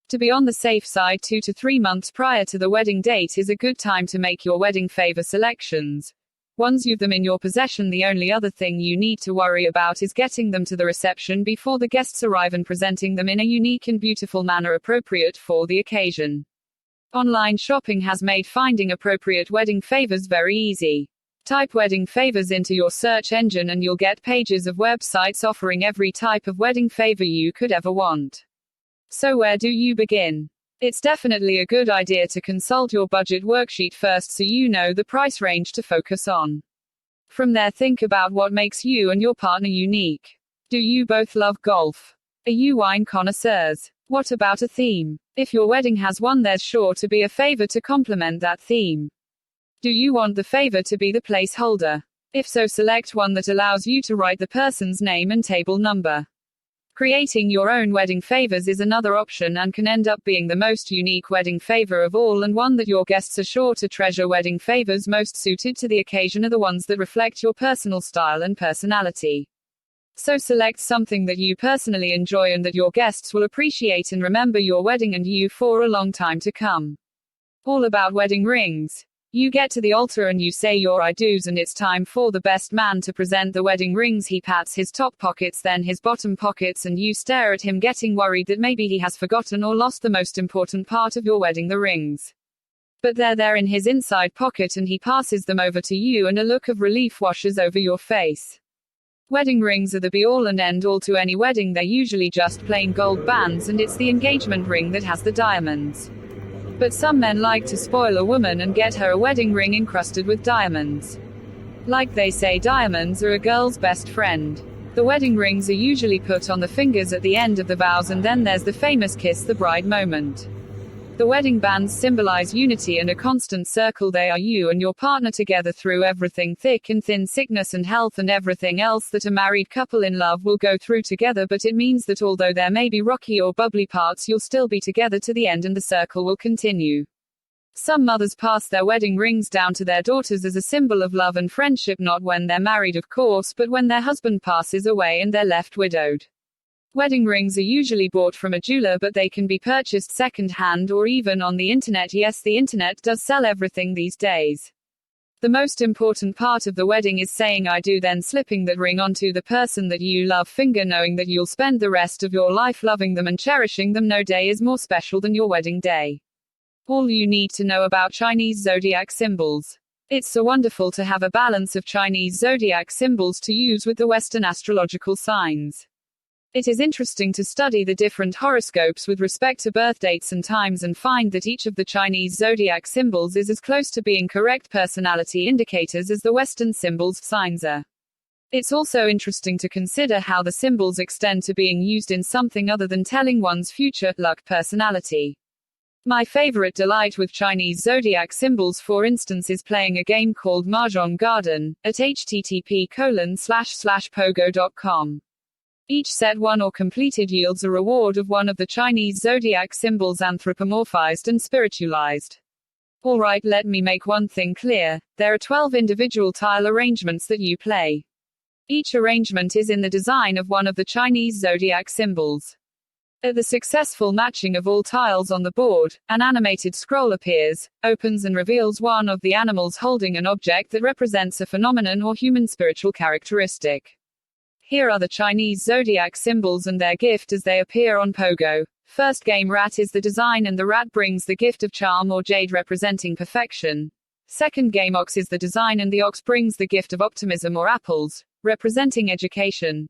To be on the safe side, 2 to 3 months prior to the wedding date is a good time to make your wedding favor selections. Once you've them in your possession, the only other thing you need to worry about is getting them to the reception before the guests arrive and presenting them in a unique and beautiful manner appropriate for the occasion. Online shopping has made finding appropriate wedding favors very easy. Type wedding favors into your search engine and you'll get pages of websites offering every type of wedding favor you could ever want. So where do you begin? It's definitely a good idea to consult your budget worksheet first so you know the price range to focus on. From there, think about what makes you and your partner unique. Do you both love golf? Are you wine connoisseurs? What about a theme? If your wedding has one, there's sure to be a favor to complement that theme. Do you want the favor to be the placeholder? If so, select one that allows you to write the person's name and table number. Creating your own wedding favors is another option and can end up being the most unique wedding favor of all, and one that your guests are sure to treasure. Wedding favors most suited to the occasion are the ones that reflect your personal style and personality. So select something that you personally enjoy and that your guests will appreciate and remember your wedding and you for a long time to come. All about wedding rings. You get to the altar and you say your I do's, and it's time for the best man to present the wedding rings. He pats his top pockets, then his bottom pockets, and you stare at him, getting worried that maybe he has forgotten or lost the most important part of your wedding, the rings. But they're there in his inside pocket and he passes them over to you, and a look of relief washes over your face. Wedding rings are the be-all and end-all to any wedding. They're usually just plain gold bands, and it's the engagement ring that has the diamonds. But some men like to spoil a woman and get her a wedding ring encrusted with diamonds. Like they say, diamonds are a girl's best friend. The wedding rings are usually put on the fingers at the end of the vows, and then there's the famous kiss the bride moment. The wedding bands symbolize unity and a constant circle. They are you and your partner together through everything, thick and thin, sickness and health, and everything else that a married couple in love will go through together. But it means that although there may be rocky or bubbly parts, you'll still be together to the end and the circle will continue. Some mothers pass their wedding rings down to their daughters as a symbol of love and friendship, not when they're married, of course, but when their husband passes away and they're left widowed. Wedding rings are usually bought from a jeweler, but they can be purchased second-hand or even on the internet. Yes, the internet does sell everything these days. The most important part of the wedding is saying I do, then slipping that ring onto the person that you love finger, knowing that you'll spend the rest of your life loving them and cherishing them. No day is more special than your wedding day. All you need to know about Chinese zodiac symbols. It's so wonderful to have a balance of Chinese zodiac symbols to use with the Western astrological signs. It is interesting to study the different horoscopes with respect to birth dates and times and find that each of the Chinese zodiac symbols is as close to being correct personality indicators as the Western symbols signs are. It's also interesting to consider how the symbols extend to being used in something other than telling one's future luck personality. My favorite delight with Chinese zodiac symbols, for instance, is playing a game called Mahjong Garden at http://pogo.com. Each set won or completed yields a reward of one of the Chinese zodiac symbols anthropomorphized and spiritualized. Alright, let me make one thing clear. There are 12 individual tile arrangements that you play. Each arrangement is in the design of one of the Chinese zodiac symbols. At the successful matching of all tiles on the board, an animated scroll appears, opens and reveals one of the animals holding an object that represents a phenomenon or human spiritual characteristic. Here are the Chinese zodiac symbols and their gift as they appear on Pogo. First game, rat is the design and the rat brings the gift of charm or jade representing perfection. Second game, ox is the design and the ox brings the gift of optimism or apples, representing education.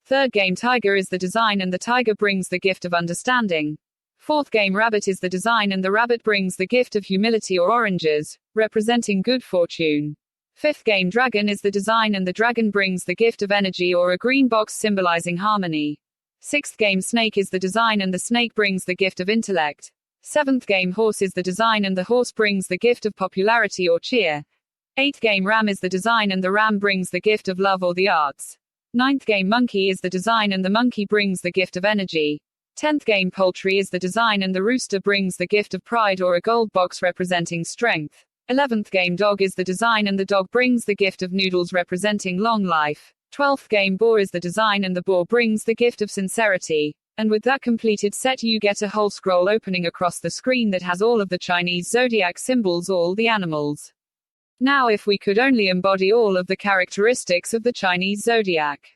Third game, tiger is the design and the tiger brings the gift of understanding. Fourth game, rabbit is the design and the rabbit brings the gift of humility or oranges, representing good fortune. Fifth game, dragon is the design and the dragon brings the gift of energy or a green box symbolizing harmony. Sixth game, snake is the design and the snake brings the gift of intellect. Seventh game, horse is the design and the horse brings the gift of popularity or cheer. Eighth game, ram is the design and the ram brings the gift of love or the arts. Ninth game, monkey is the design and the monkey brings the gift of energy. 10th game, poultry is the design and the rooster brings the gift of pride or a gold box representing strength. 11th game, dog is the design and the dog brings the gift of noodles representing long life. 12th game, boar is the design and the boar brings the gift of sincerity. And with that completed set, you get a whole scroll opening across the screen that has all of the Chinese zodiac symbols, all the animals. Now if we could only embody all of the characteristics of the Chinese zodiac.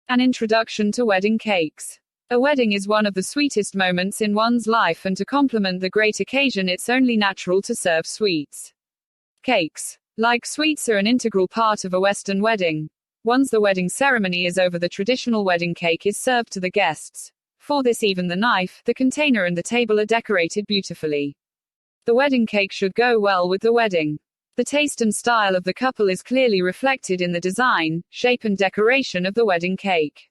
An introduction to wedding cakes. A wedding is one of the sweetest moments in one's life, and to complement the great occasion it's only natural to serve sweets. Cakes, like sweets, are an integral part of a Western wedding. Once the wedding ceremony is over, the traditional wedding cake is served to the guests. For this, even the knife, the container and the table are decorated beautifully. The wedding cake should go well with the wedding. The taste and style of the couple is clearly reflected in the design, shape and decoration of the wedding cake.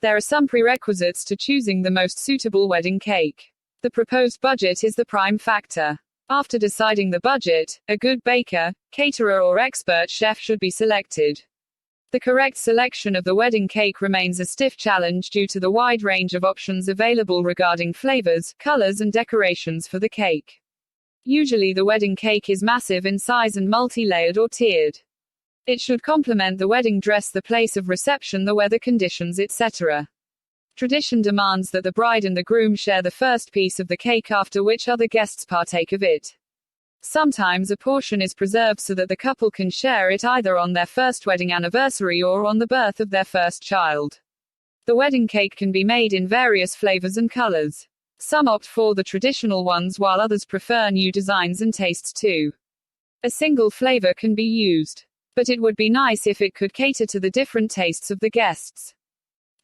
There are some prerequisites to choosing the most suitable wedding cake. The proposed budget is the prime factor. After deciding the budget, a good baker, caterer or expert chef should be selected. The correct selection of the wedding cake remains a stiff challenge due to the wide range of options available regarding flavors, colors and decorations for the cake. Usually the wedding cake is massive in size and multi-layered or tiered. It should complement the wedding dress, the place of reception, the weather conditions, etc. Tradition demands that the bride and the groom share the first piece of the cake, after which other guests partake of it. Sometimes a portion is preserved so that the couple can share it either on their first wedding anniversary or on the birth of their first child. The wedding cake can be made in various flavors and colors. Some opt for the traditional ones while others prefer new designs and tastes too. A single flavor can be used, but it would be nice if it could cater to the different tastes of the guests.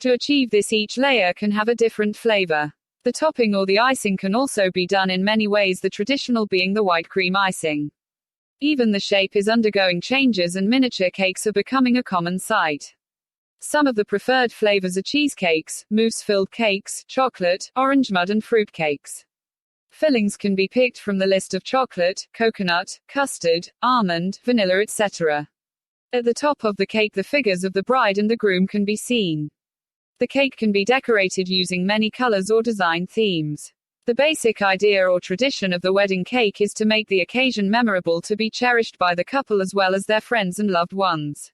To achieve this, each layer can have a different flavor. The topping or the icing can also be done in many ways, the traditional being the white cream icing. Even the shape is undergoing changes and miniature cakes are becoming a common sight. Some of the preferred flavors are cheesecakes, mousse-filled cakes, chocolate, orange mud and fruit cakes. Fillings can be picked from the list of chocolate, coconut, custard, almond, vanilla, etc. At the top of the cake, the figures of the bride and the groom can be seen. The cake can be decorated using many colors or design themes. The basic idea or tradition of the wedding cake is to make the occasion memorable, to be cherished by the couple as well as their friends and loved ones.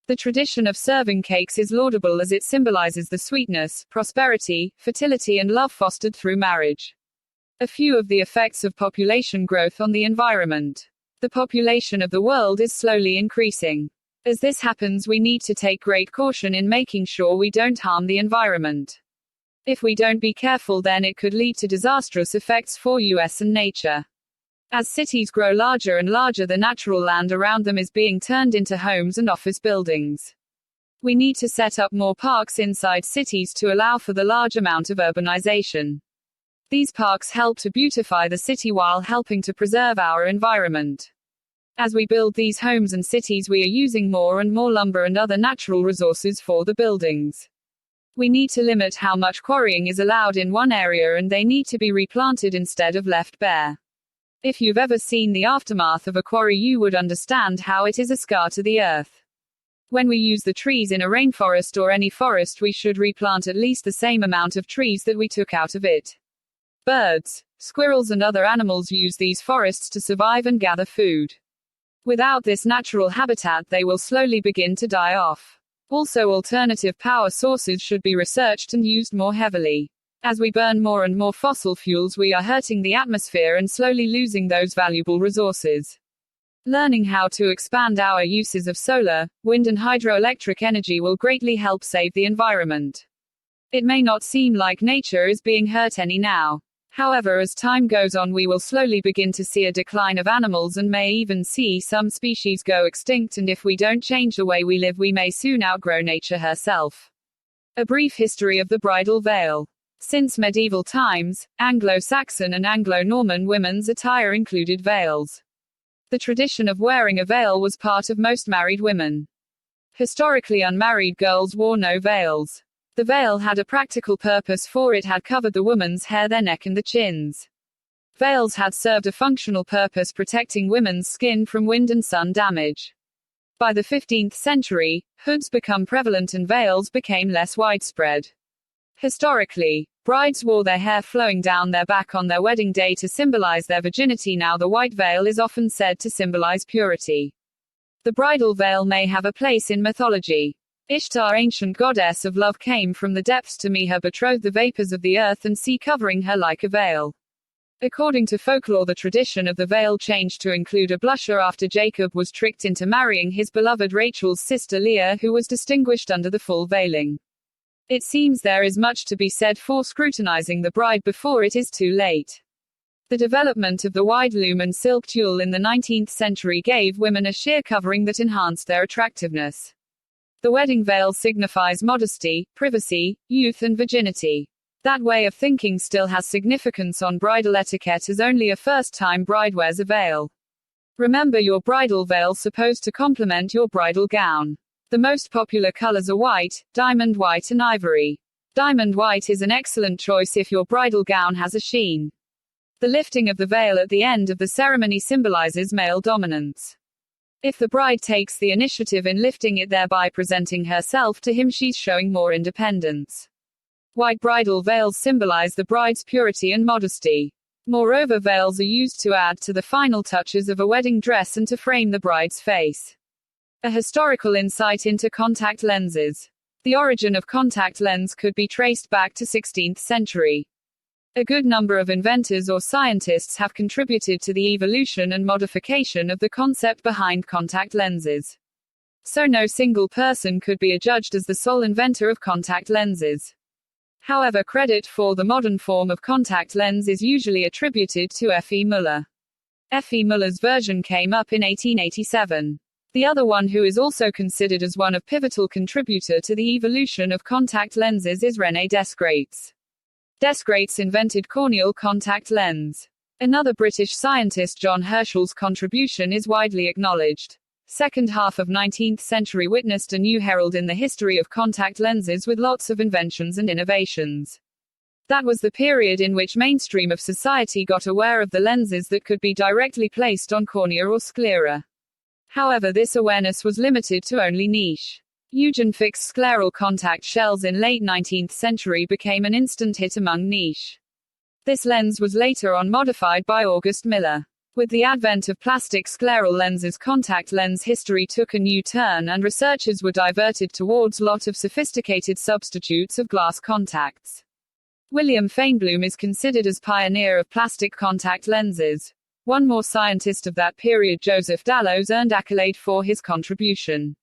The tradition of serving cakes is laudable as it symbolizes the sweetness, prosperity, fertility and love fostered through marriage. A few of the effects of population growth on the environment. The population of the world is slowly increasing. As this happens, we need to take great caution in making sure we don't harm the environment. If we don't be careful, then it could lead to disastrous effects for us and nature. As cities grow larger and larger, the natural land around them is being turned into homes and office buildings. We need to set up more parks inside cities to allow for the large amount of urbanization. These parks help to beautify the city while helping to preserve our environment. As we build these homes and cities, we are using more and more lumber and other natural resources for the buildings. We need to limit how much quarrying is allowed in one area, and they need to be replanted instead of left bare. If you've ever seen the aftermath of a quarry, you would understand how it is a scar to the earth. When we use the trees in a rainforest or any forest, we should replant at least the same amount of trees that we took out of it. Birds, squirrels and other animals use these forests to survive and gather food. Without this natural habitat, they will slowly begin to die off. Also, alternative power sources should be researched and used more heavily. As we burn more and more fossil fuels, we are hurting the atmosphere and slowly losing those valuable resources. Learning how to expand our uses of solar, wind and hydroelectric energy will greatly help save the environment. It may not seem like nature is being hurt any now. However, as time goes on, we will slowly begin to see a decline of animals and may even see some species go extinct, and if we don't change the way we live, we may soon outgrow nature herself. A brief history of the bridal veil. Since medieval times, Anglo-Saxon and Anglo-Norman women's attire included veils. The tradition of wearing a veil was part of most married women. Historically, unmarried girls wore no veils. The veil had a practical purpose, for it had covered the woman's hair, their neck and the chins. Veils had served a functional purpose, protecting women's skin from wind and sun damage. By the 15th century, hoods became prevalent and veils became less widespread. Historically, brides wore their hair flowing down their back on their wedding day to symbolize their virginity. Now the white veil is often said to symbolize purity. The bridal veil may have a place in mythology. Ishtar, ancient goddess of love, came from the depths to meet her betrothed, the vapors of the earth and sea covering her like a veil. According to folklore, the tradition of the veil changed to include a blusher after Jacob was tricked into marrying his beloved Rachel's sister Leah, who was distinguished under the full veiling. It seems there is much to be said for scrutinizing the bride before it is too late. The development of the wide loom and silk tulle in the 19th century gave women a sheer covering that enhanced their attractiveness. The wedding veil signifies modesty, privacy, youth and virginity. That way of thinking still has significance on bridal etiquette, as only a first-time bride wears a veil. Remember, your bridal veil supposed to complement your bridal gown. The most popular colors are white, diamond white and ivory. Diamond white is an excellent choice if your bridal gown has a sheen. The lifting of the veil at the end of the ceremony symbolizes male dominance. If the bride takes the initiative in lifting it, thereby presenting herself to him, she's showing more independence. White bridal veils symbolize the bride's purity and modesty. Moreover, veils are used to add to the final touches of a wedding dress and to frame the bride's face. A historical insight into contact lenses. The origin of contact lens could be traced back to 16th century. A good number of inventors or scientists have contributed to the evolution and modification of the concept behind contact lenses. So no single person could be adjudged as the sole inventor of contact lenses. However, credit for the modern form of contact lens is usually attributed to F. E. Muller. F. E. Muller's version came up in 1887. The other one who is also considered as one of pivotal contributor to the evolution of contact lenses is René Descartes. Descartes invented corneal contact lens. Another British scientist, John Herschel's contribution is widely acknowledged. Second half of 19th century witnessed a new herald in the history of contact lenses with lots of inventions and innovations. That was the period in which mainstream of society got aware of the lenses that could be directly placed on cornea or sclera. However, this awareness was limited to only niche. Eugen fixed scleral contact shells in late 19th century became an instant hit among niche. This lens was later on modified by August Miller. With the advent of plastic scleral lenses, contact lens history took a new turn and researchers were diverted towards lot of sophisticated substitutes of glass contacts. William Feinblum is considered as pioneer of plastic contact lenses. One more scientist of that period, Joseph Dalloz, earned accolade for his contribution.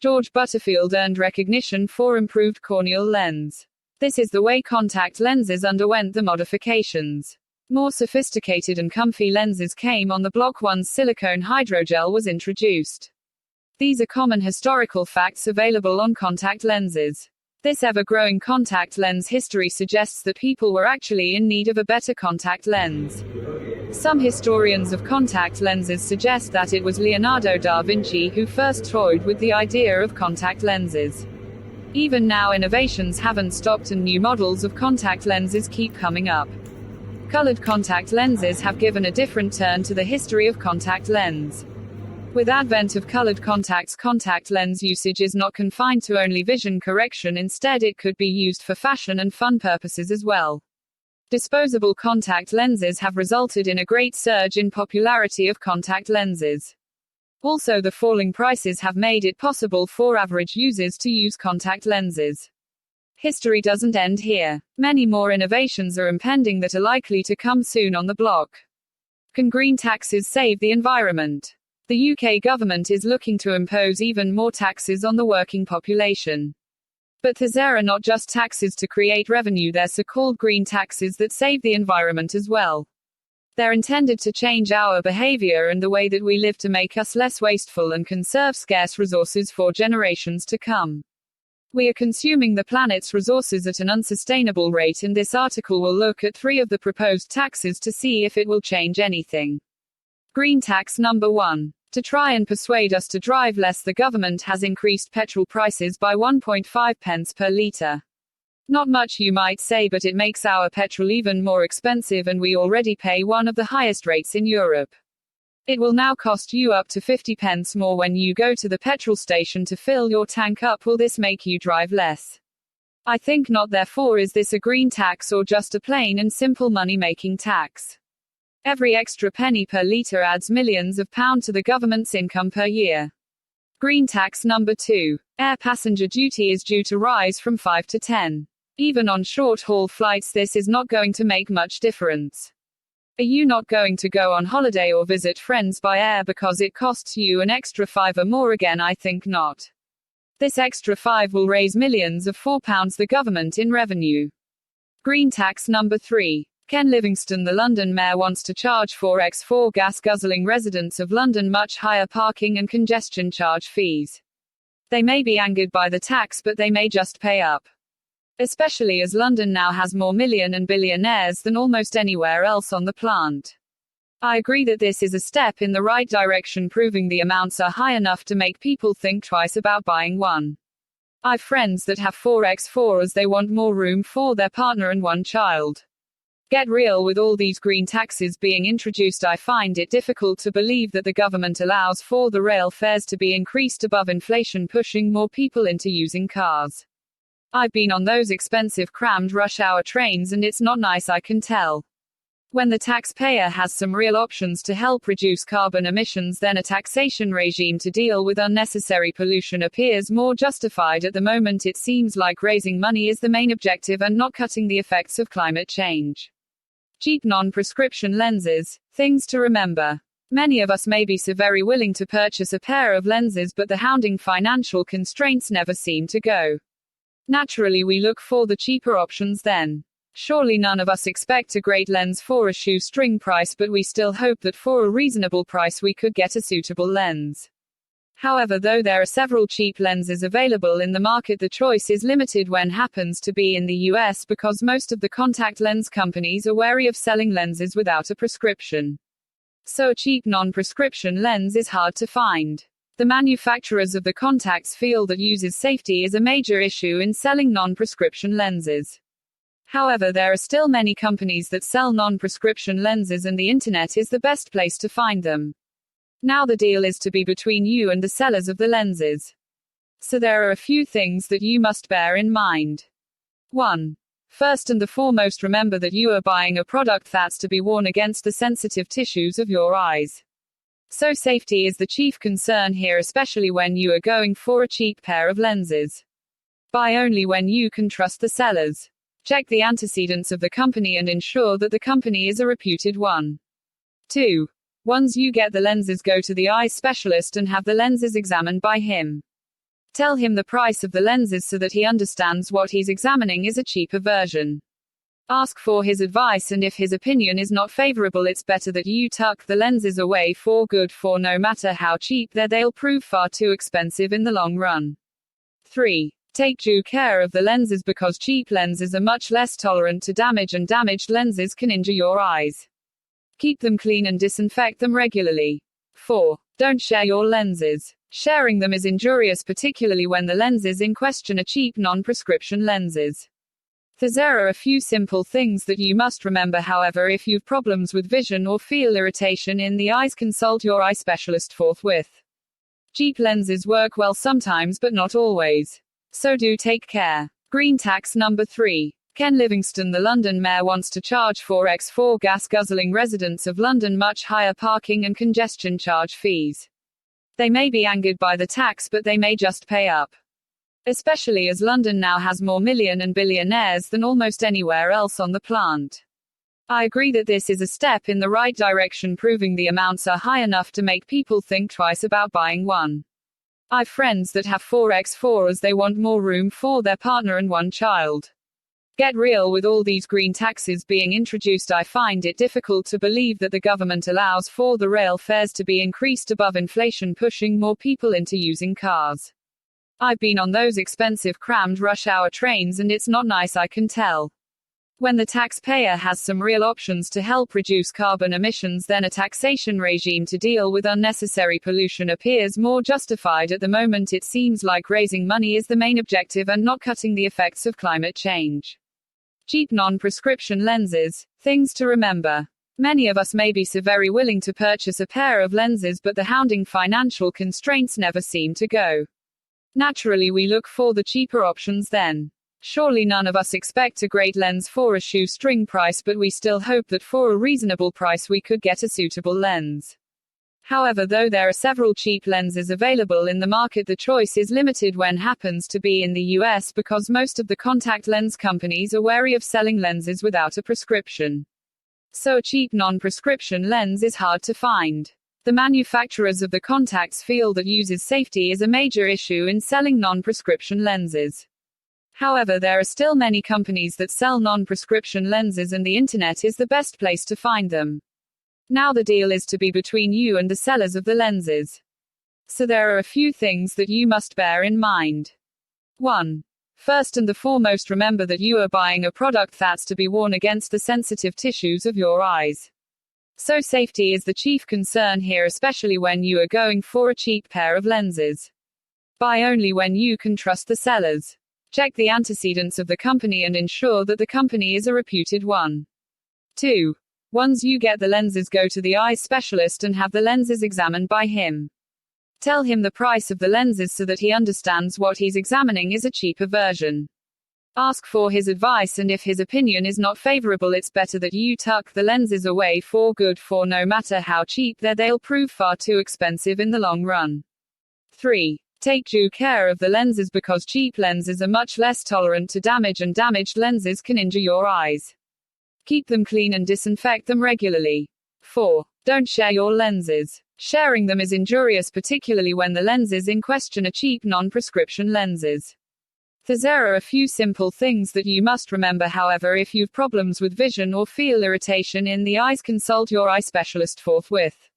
George Butterfield earned recognition for improved corneal lens. This is the way contact lenses underwent the modifications. More sophisticated and comfy lenses came on the block once silicone hydrogel was introduced. These are common historical facts available on contact lenses. This ever-growing contact lens history suggests that people were actually in need of a better contact lens. Some historians of contact lenses suggest that it was Leonardo da Vinci who first toyed with the idea of contact lenses. Even now, innovations haven't stopped and new models of contact lenses keep coming up. Colored contact lenses have given a different turn to the history of contact lens. With advent of colored contacts, contact lens usage is not confined to only vision correction, instead it could be used for fashion and fun purposes as well. Disposable contact lenses have resulted in a great surge in popularity of contact lenses. Also, the falling prices have made it possible for average users to use contact lenses. History doesn't end here. Many more innovations are impending that are likely to come soon on the block. Can green taxes save the environment? The UK government is looking to impose even more taxes on the working population. But there are not just taxes to create revenue, they're so-called green taxes that save the environment as well. They're intended to change our behavior and the way that we live to make us less wasteful and conserve scarce resources for generations to come. We are consuming the planet's resources at an unsustainable rate, and this article will look at 3 of the proposed taxes to see if it will change anything. Green tax number 1. To try and persuade us to drive less, the government has increased petrol prices by 1.5 pence per litre. Not much, you might say, but it makes our petrol even more expensive, and we already pay one of the highest rates in Europe. It will now cost you up to 50 pence more when you go to the petrol station to fill your tank up. Will this make you drive less? I think not. Therefore, is this a green tax or just a plain and simple money-making tax? Every extra penny per litre adds millions of pounds to the government's income per year. Green tax number 2. Air passenger duty is due to rise from 5 to 10. Even on short-haul flights, this is not going to make much difference. Are you not going to go on holiday or visit friends by air because it costs you an extra £5 or more? Again, I think not. This extra £5 will raise millions of £4 the government in revenue. Green tax number 3. Ken Livingstone, the London mayor, wants to charge 4x4 gas-guzzling residents of London much higher parking and congestion charge fees. They may be angered by the tax, but they may just pay up. Especially as London now has more million and billionaires than almost anywhere else on the planet. I agree that this is a step in the right direction, proving the amounts are high enough to make people think twice about buying one. I've friends that have 4x4 as they want more room for their partner and one child. Get real. With all these green taxes being introduced, I find it difficult to believe that the government allows for the rail fares to be increased above inflation, pushing more people into using cars. I've been on those expensive crammed rush hour trains and it's not nice, I can tell. When the taxpayer has some real options to help reduce carbon emissions, then a taxation regime to deal with unnecessary pollution appears more justified. At the moment it seems like raising money is the main objective and not cutting the effects of climate change. Cheap non-prescription lenses. Things to remember. Many of us may be so very willing to purchase a pair of lenses, but the hounding financial constraints never seem to go. Naturally we look for the cheaper options then. Surely none of us expect a great lens for a shoestring price, but we still hope that for a reasonable price we could get a suitable lens. However, though there are several cheap lenses available in the market, the choice is limited when happens to be in the US, because most of the contact lens companies are wary of selling lenses without a prescription. So a cheap non-prescription lens is hard to find. The manufacturers of the contacts feel that user safety is a major issue in selling non-prescription lenses. However, there are still many companies that sell non-prescription lenses, and the internet is the best place to find them. Now the deal is to be between you and the sellers of the lenses. So there are a few things that you must bear in mind. 1. First and the foremost, remember that you are buying a product that's to be worn against the sensitive tissues of your eyes. So safety is the chief concern here, especially when you are going for a cheap pair of lenses. Buy only when you can trust the sellers. Check the antecedents of the company and ensure that the company is a reputed one. 2. Once you get the lenses, go to the eye specialist and have the lenses examined by him. Tell him the price of the lenses so that he understands what he's examining is a cheaper version. Ask for his advice, and if his opinion is not favorable, it's better that you tuck the lenses away for good, for no matter how cheap they'll prove far too expensive in the long run. 3. Take due care of the lenses, because cheap lenses are much less tolerant to damage, and damaged lenses can injure your eyes. Keep them clean and disinfect them regularly. 4. Don't share your lenses. Sharing them is injurious, particularly when the lenses in question are cheap non-prescription lenses. There are a few simple things that you must remember. However, if you've problems with vision or feel irritation in the eyes, consult your eye specialist forthwith. Cheap lenses work well sometimes, but not always. So do take care. Green tax number 3. Ken Livingstone, the London mayor, wants to charge 4x4 gas-guzzling residents of London much higher parking and congestion charge fees. They may be angered by the tax, but they may just pay up. Especially as London now has more million and billionaires than almost anywhere else on the planet. I agree that this is a step in the right direction, proving the amounts are high enough to make people think twice about buying one. I've friends that have 4x4 as they want more room for their partner and one child. Get real. With all these green taxes being introduced, I find it difficult to believe that the government allows for the rail fares to be increased above inflation, pushing more people into using cars. I've been on those expensive crammed rush hour trains and it's not nice, I can tell. When the taxpayer has some real options to help reduce carbon emissions, then a taxation regime to deal with unnecessary pollution appears more justified. At the moment it seems like raising money is the main objective and not cutting the effects of climate change. Cheap non-prescription lenses. Things to remember. Many of us may be so very willing to purchase a pair of lenses, but the hounding financial constraints never seem to go. Naturally we look for the cheaper options then. Surely none of us expect a great lens for a shoestring price, but we still hope that for a reasonable price we could get a suitable lens. However, though there are several cheap lenses available in the market, the choice is limited when happens to be in the US, because most of the contact lens companies are wary of selling lenses without a prescription. So a cheap non-prescription lens is hard to find. The manufacturers of the contacts feel that user safety is a major issue in selling non-prescription lenses. However, there are still many companies that sell non-prescription lenses, and the internet is the best place to find them. Now the deal is to be between you and the sellers of the lenses. So there are a few things that you must bear in mind. 1. First and the foremost, remember that you are buying a product that's to be worn against the sensitive tissues of your eyes. So safety is the chief concern here, especially when you are going for a cheap pair of lenses. Buy only when you can trust the sellers. Check the antecedents of the company and ensure that the company is a reputed one. 2. Once you get the lenses, go to the eye specialist and have the lenses examined by him. Tell him the price of the lenses so that he understands what he's examining is a cheaper version. Ask for his advice, and if his opinion is not favorable, it's better that you tuck the lenses away for good, for no matter how cheap they'll prove far too expensive in the long run. 3. Take due care of the lenses because cheap lenses are much less tolerant to damage, and damaged lenses can injure your eyes. Keep them clean and disinfect them regularly. 4. Don't share your lenses. Sharing them is injurious, particularly when the lenses in question are cheap non-prescription lenses. There are a few simple things that you must remember. However, if you've problems with vision or feel irritation in the eyes, consult your eye specialist forthwith.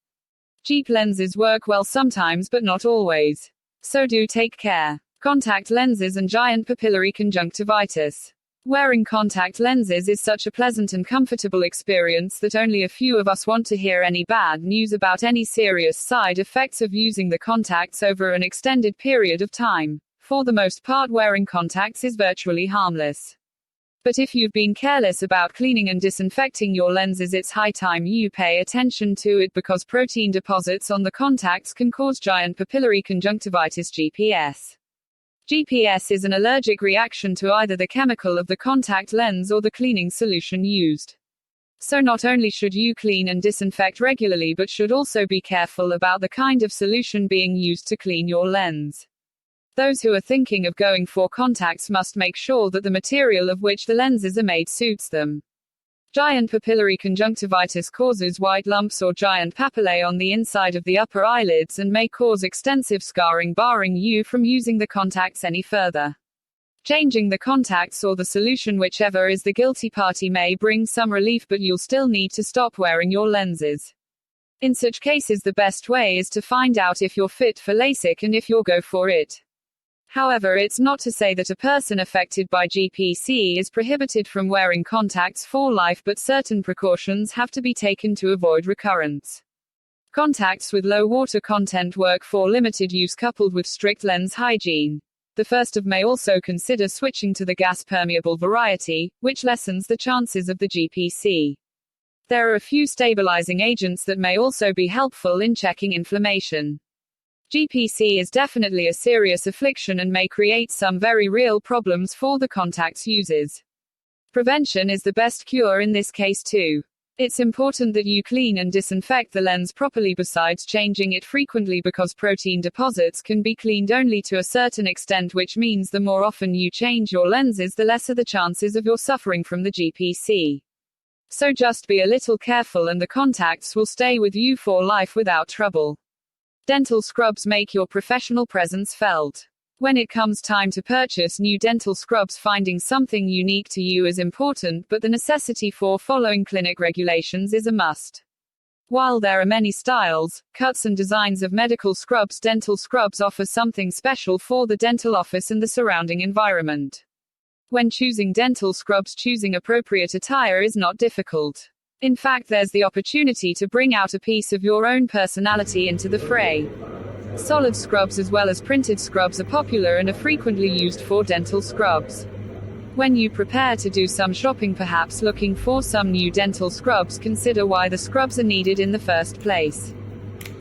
Cheap lenses work well sometimes, but not always. So do take care. Contact lenses and giant papillary conjunctivitis. Wearing contact lenses is such a pleasant and comfortable experience that only a few of us want to hear any bad news about any serious side effects of using the contacts over an extended period of time. For the most part, wearing contacts is virtually harmless. But if you've been careless about cleaning and disinfecting your lenses, it's high time you pay attention to it, because protein deposits on the contacts can cause giant papillary conjunctivitis (GPS). GPS is an allergic reaction to either the chemical of the contact lens or the cleaning solution used. So not only should you clean and disinfect regularly, but should also be careful about the kind of solution being used to clean your lens. Those who are thinking of going for contacts must make sure that the material of which the lenses are made suits them. Giant papillary conjunctivitis causes white lumps or giant papillae on the inside of the upper eyelids and may cause extensive scarring, barring you from using the contacts any further. Changing the contacts or the solution, whichever is the guilty party, may bring some relief, but you'll still need to stop wearing your lenses. In such cases, the best way is to find out if you're fit for LASIK and if you'll go for it. However, it's not to say that a person affected by GPC is prohibited from wearing contacts for life, but certain precautions have to be taken to avoid recurrence. Contacts with low water content work for limited use coupled with strict lens hygiene. The first of may also consider switching to the gas-permeable variety, which lessens the chances of the GPC. There are a few stabilizing agents that may also be helpful in checking inflammation. GPC is definitely a serious affliction and may create some very real problems for the contacts users. Prevention is the best cure in this case too. It's important that you clean and disinfect the lens properly besides changing it frequently, because protein deposits can be cleaned only to a certain extent, which means the more often you change your lenses, the lesser the chances of your suffering from the GPC. So just be a little careful and the contacts will stay with you for life without trouble. Dental scrubs make your professional presence felt. When it comes time to purchase new dental scrubs, finding something unique to you is important, but the necessity for following clinic regulations is a must. While there are many styles, cuts and designs of medical scrubs, dental scrubs offer something special for the dental office and the surrounding environment. When choosing dental scrubs, choosing appropriate attire is not difficult. In fact, there's the opportunity to bring out a piece of your own personality into the fray. Solid scrubs as well as printed scrubs are popular and are frequently used for dental scrubs. When you prepare to do some shopping, perhaps looking for some new dental scrubs, consider why the scrubs are needed in the first place.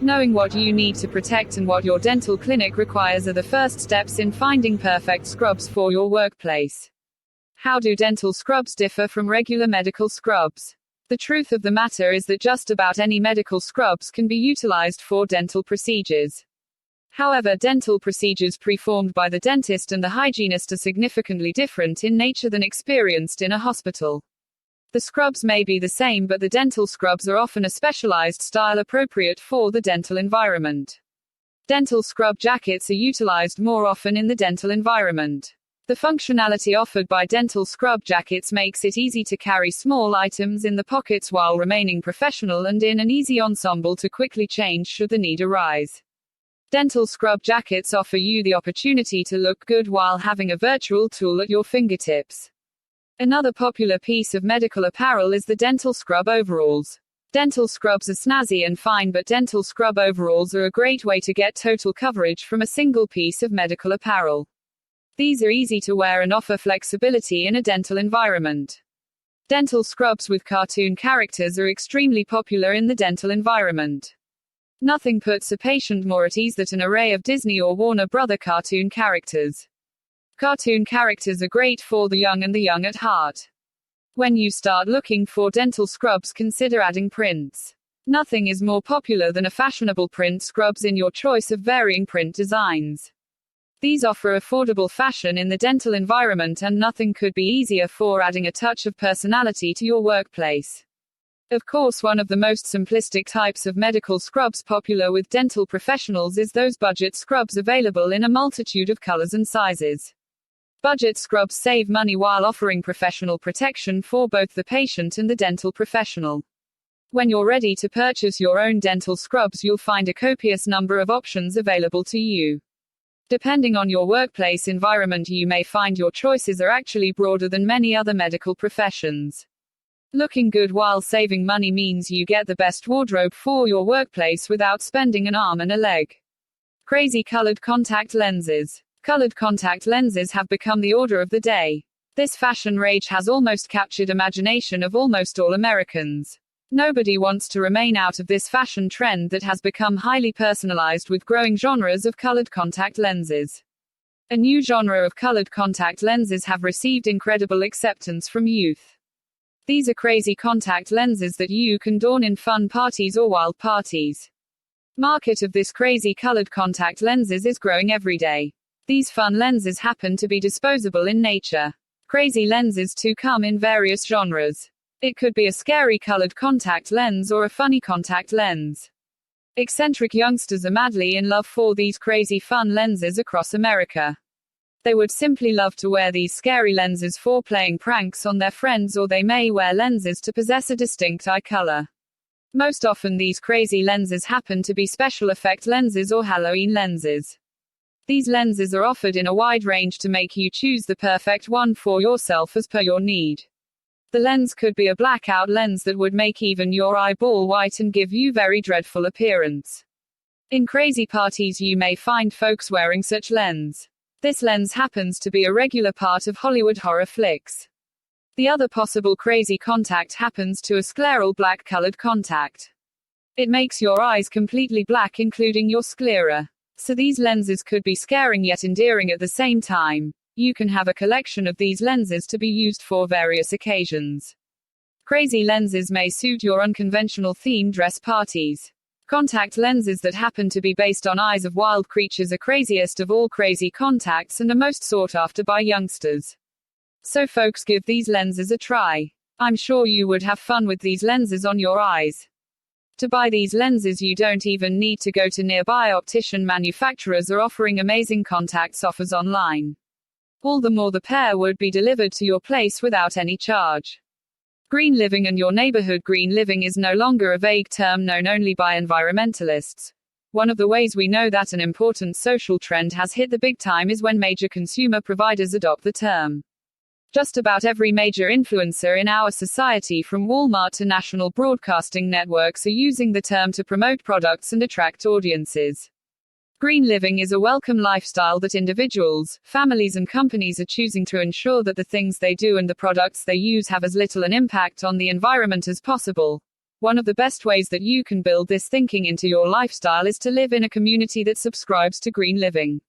Knowing what you need to protect and what your dental clinic requires are the first steps in finding perfect scrubs for your workplace. How do dental scrubs differ from regular medical scrubs? The truth of the matter is that just about any medical scrubs can be utilized for dental procedures. However, dental procedures performed by the dentist and the hygienist are significantly different in nature than experienced in a hospital. The scrubs may be the same, but the dental scrubs are often a specialized style appropriate for the dental environment. Dental scrub jackets are utilized more often in the dental environment. The functionality offered by dental scrub jackets makes it easy to carry small items in the pockets while remaining professional and in an easy ensemble to quickly change should the need arise. Dental scrub jackets offer you the opportunity to look good while having a virtual tool at your fingertips. Another popular piece of medical apparel is the dental scrub overalls. Dental scrubs are snazzy and fine, but dental scrub overalls are a great way to get total coverage from a single piece of medical apparel. These are easy to wear and offer flexibility in a dental environment. Dental scrubs with cartoon characters are extremely popular in the dental environment. Nothing puts a patient more at ease than an array of Disney or Warner Brother cartoon characters. Cartoon characters are great for the young and the young at heart. When you start looking for dental scrubs, consider adding prints. Nothing is more popular than a fashionable print scrubs in your choice of varying print designs. These offer affordable fashion in the dental environment, and nothing could be easier for adding a touch of personality to your workplace. Of course, one of the most simplistic types of medical scrubs popular with dental professionals is those budget scrubs available in a multitude of colors and sizes. Budget scrubs save money while offering professional protection for both the patient and the dental professional. When you're ready to purchase your own dental scrubs, you'll find a copious number of options available to you. Depending on your workplace environment, you may find your choices are actually broader than many other medical professions. Looking good while saving money means you get the best wardrobe for your workplace without spending an arm and a leg. Crazy colored contact lenses. Colored contact lenses have become the order of the day. This fashion rage has almost captured imagination of almost all Americans. Nobody wants to remain out of this fashion trend that has become highly personalized with growing genres of colored contact lenses. A new genre of colored contact lenses have received incredible acceptance from youth. These are crazy contact lenses that you can don in fun parties or wild parties. Market of this crazy colored contact lenses is growing every day. These fun lenses happen to be disposable in nature. Crazy lenses too come in various genres. It could be a scary colored contact lens or a funny contact lens. Eccentric youngsters are madly in love for these crazy fun lenses across America. They would simply love to wear these scary lenses for playing pranks on their friends, or they may wear lenses to possess a distinct eye color. Most often these crazy lenses happen to be special effect lenses or Halloween lenses. These lenses are offered in a wide range to make you choose the perfect one for yourself as per your need. The lens could be a blackout lens that would make even your eyeball white and give you very dreadful appearance. In crazy parties you may find folks wearing such lens. This lens happens to be a regular part of Hollywood horror flicks. The other possible crazy contact happens to a scleral black colored contact. It makes your eyes completely black, including your sclera. So these lenses could be scaring yet endearing at the same time. You can have a collection of these lenses to be used for various occasions. Crazy lenses may suit your unconventional themed dress parties. Contact lenses that happen to be based on eyes of wild creatures are craziest of all crazy contacts and are most sought after by youngsters. So folks, give these lenses a try. I'm sure you would have fun with these lenses on your eyes. To buy these lenses you don't even need to go to nearby optician. Manufacturers are offering amazing contacts offers online. All the more the pair would be delivered to your place without any charge. Green living and your neighborhood. Green living is no longer a vague term known only by environmentalists. One of the ways we know that an important social trend has hit the big time is when major consumer providers adopt the term. Just about every major influencer in our society, from Walmart to national broadcasting networks, are using the term to promote products and attract audiences. Green living is a welcome lifestyle that individuals, families and companies are choosing to ensure that the things they do and the products they use have as little an impact on the environment as possible. One of the best ways that you can build this thinking into your lifestyle is to live in a community that subscribes to green living.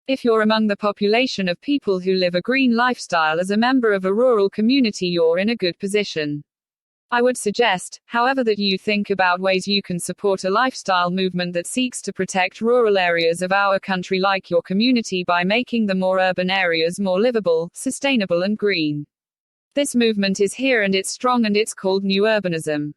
If you're among the population of people who live a green lifestyle as a member of a rural community, you're in a good position. I would suggest, however, that you think about ways you can support a lifestyle movement that seeks to protect rural areas of our country like your community by making the more urban areas more livable, sustainable and green. This movement is here and it's strong and it's called New Urbanism.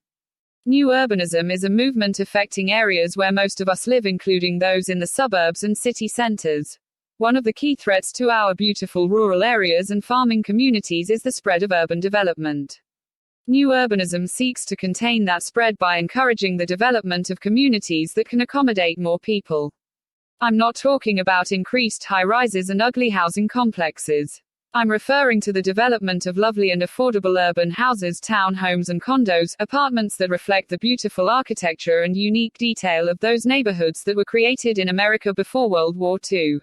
New urbanism is a movement affecting areas where most of us live, including those in the suburbs and city centers. One of the key threats to our beautiful rural areas and farming communities is the spread of urban development. New urbanism seeks to contain that spread by encouraging the development of communities that can accommodate more people. I'm not talking about increased high-rises and ugly housing complexes. I'm referring to the development of lovely and affordable urban houses, townhomes and condos, apartments that reflect the beautiful architecture and unique detail of those neighborhoods that were created in America before World War II.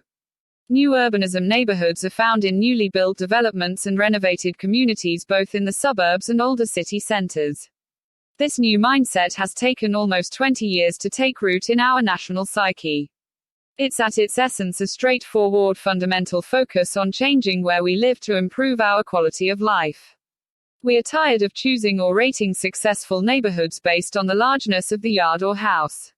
New urbanism neighborhoods are found in newly built developments and renovated communities both in the suburbs and older city centers. This new mindset has taken almost 20 years to take root in our national psyche. It's at its essence a straightforward fundamental focus on changing where we live to improve our quality of life. We are tired of choosing or rating successful neighborhoods based on the largeness of the yard or house.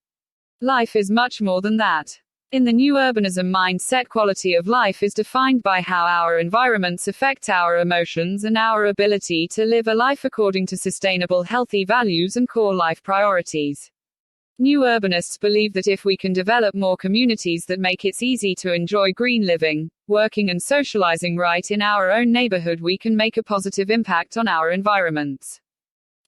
Life is much more than that. In the new urbanism mindset, quality of life is defined by how our environments affect our emotions and our ability to live a life according to sustainable, healthy values and core life priorities. New urbanists believe that if we can develop more communities that make it easy to enjoy green living, working and socializing right in our own neighborhood, we can make a positive impact on our environments.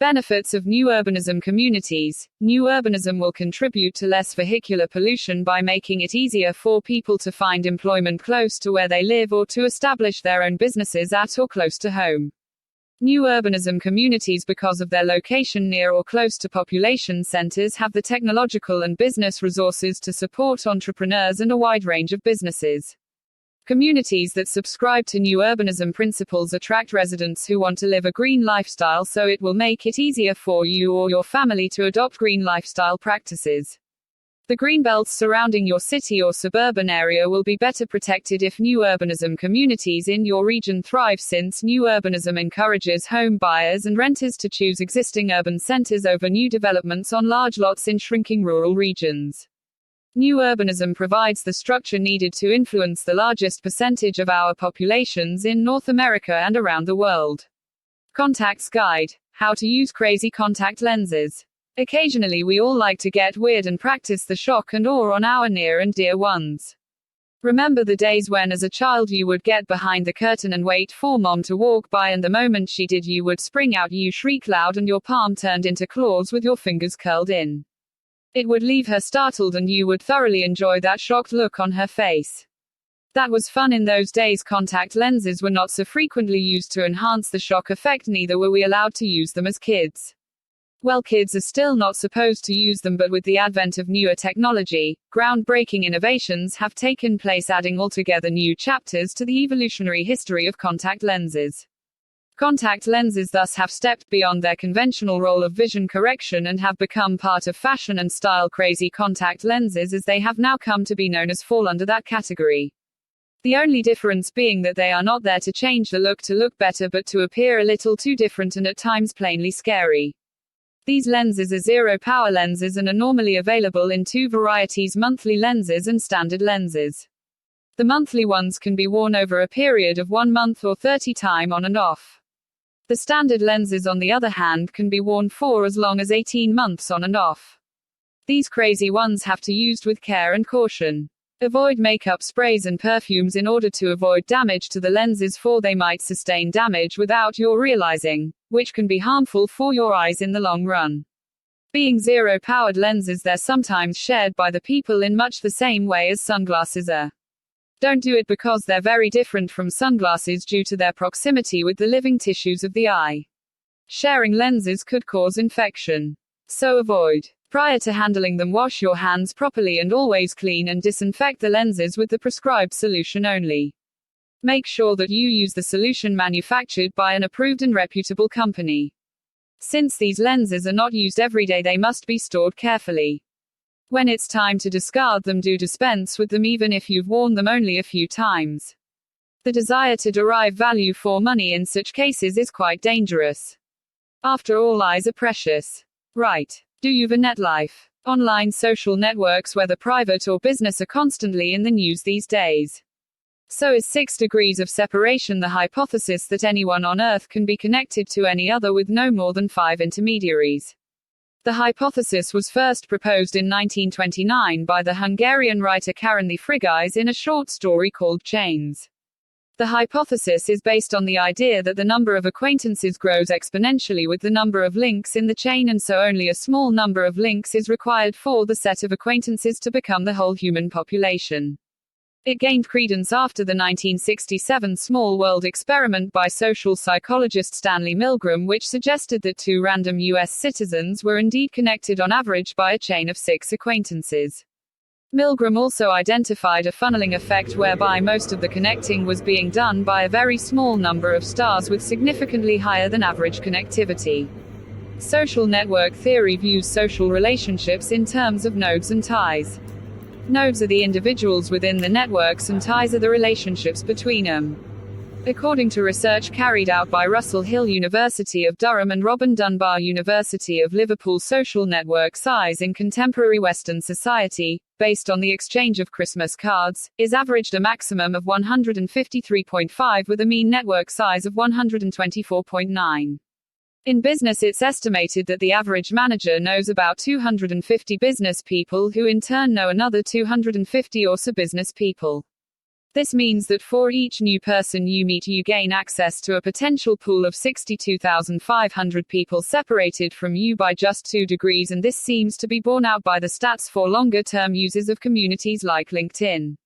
Benefits of new urbanism communities. New urbanism will contribute to less vehicular pollution by making it easier for people to find employment close to where they live or to establish their own businesses at or close to home. New urbanism communities, because of their location near or close to population centers, have the technological and business resources to support entrepreneurs and a wide range of businesses. Communities that subscribe to new urbanism principles attract residents who want to live a green lifestyle, so it will make it easier for you or your family to adopt green lifestyle practices. The green belts surrounding your city or suburban area will be better protected if new urbanism communities in your region thrive, since new urbanism encourages home buyers and renters to choose existing urban centers over new developments on large lots in shrinking rural regions. New urbanism provides the structure needed to influence the largest percentage of our populations in North America and around the world. Contacts Guide: How to use crazy contact lenses. Occasionally we all like to get weird and practice the shock and awe on our near and dear ones. Remember the days when as a child you would get behind the curtain and wait for mom to walk by, and the moment she did you would spring out, you shriek loud and your palm turned into claws with your fingers curled in. It would leave her startled and you would thoroughly enjoy that shocked look on her face. That was fun. In those days contact lenses were not so frequently used to enhance the shock effect, neither were we allowed to use them as kids. Well, kids are still not supposed to use them, but with the advent of newer technology, groundbreaking innovations have taken place, adding altogether new chapters to the evolutionary history of contact lenses. Contact lenses thus have stepped beyond their conventional role of vision correction and have become part of fashion and style. Crazy contact lenses, as they have now come to be known, as fall under that category. The only difference being that they are not there to change the look to look better, but to appear a little too different and at times plainly scary. These lenses are zero-power lenses and are normally available in two varieties: monthly lenses and standard lenses. The monthly ones can be worn over a period of 1 month or 30 time on and off. The standard lenses, on the other hand, can be worn for as long as 18 months on and off. These crazy ones have to be used with care and caution. Avoid makeup sprays and perfumes in order to avoid damage to the lenses, for they might sustain damage without your realizing, which can be harmful for your eyes in the long run. Being zero-powered lenses, they're sometimes shared by the people in much the same way as sunglasses are. Don't do it, because they're very different from sunglasses due to their proximity with the living tissues of the eye. Sharing lenses could cause infection. So avoid. Prior to handling them, wash your hands properly and always clean and disinfect the lenses with the prescribed solution only. Make sure that you use the solution manufactured by an approved and reputable company. Since these lenses are not used every day, they must be stored carefully. When it's time to discard them, do dispense with them even if you've worn them only a few times. The desire to derive value for money in such cases is quite dangerous. After all, eyes are precious. Right. Do you the net life? Online social networks, whether private or business, are constantly in the news these days. So is 6 degrees of separation the hypothesis that anyone on Earth can be connected to any other with no more than 5 intermediaries. The hypothesis was first proposed in 1929 by the Hungarian writer Karoly Frigyes in a short story called Chains. The hypothesis is based on the idea that the number of acquaintances grows exponentially with the number of links in the chain, and so only a small number of links is required for the set of acquaintances to become the whole human population. It gained credence after the 1967 Small World experiment by social psychologist Stanley Milgram, which suggested that 2 random U.S. citizens were indeed connected on average by a chain of 6 acquaintances. Milgram also identified a funneling effect whereby most of the connecting was being done by a very small number of stars with significantly higher than average connectivity. Social network theory views social relationships in terms of nodes and ties. Nodes are the individuals within the networks, and ties are the relationships between them. According to research carried out by Russell Hill University of Durham and Robin Dunbar University of Liverpool, social network size in contemporary Western society, based on the exchange of Christmas cards, is averaged a maximum of 153.5 with a mean network size of 124.9. In business, it's estimated that the average manager knows about 250 business people, who in turn know another 250 or so business people. This means that for each new person you meet, you gain access to a potential pool of 62,500 people separated from you by just 2 degrees, and this seems to be borne out by the stats for longer-term users of communities like LinkedIn.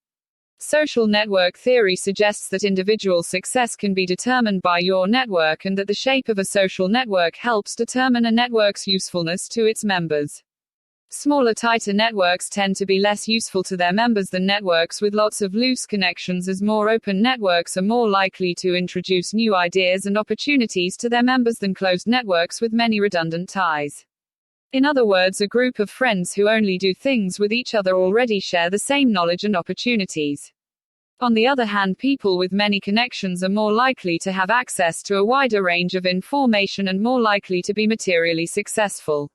Social network theory suggests that individual success can be determined by your network, and that the shape of a social network helps determine a network's usefulness to its members. Smaller, tighter networks tend to be less useful to their members than networks with lots of loose connections, as more open networks are more likely to introduce new ideas and opportunities to their members than closed networks with many redundant ties. In other words, a group of friends who only do things with each other already share the same knowledge and opportunities. On the other hand, people with many connections are more likely to have access to a wider range of information and more likely to be materially successful.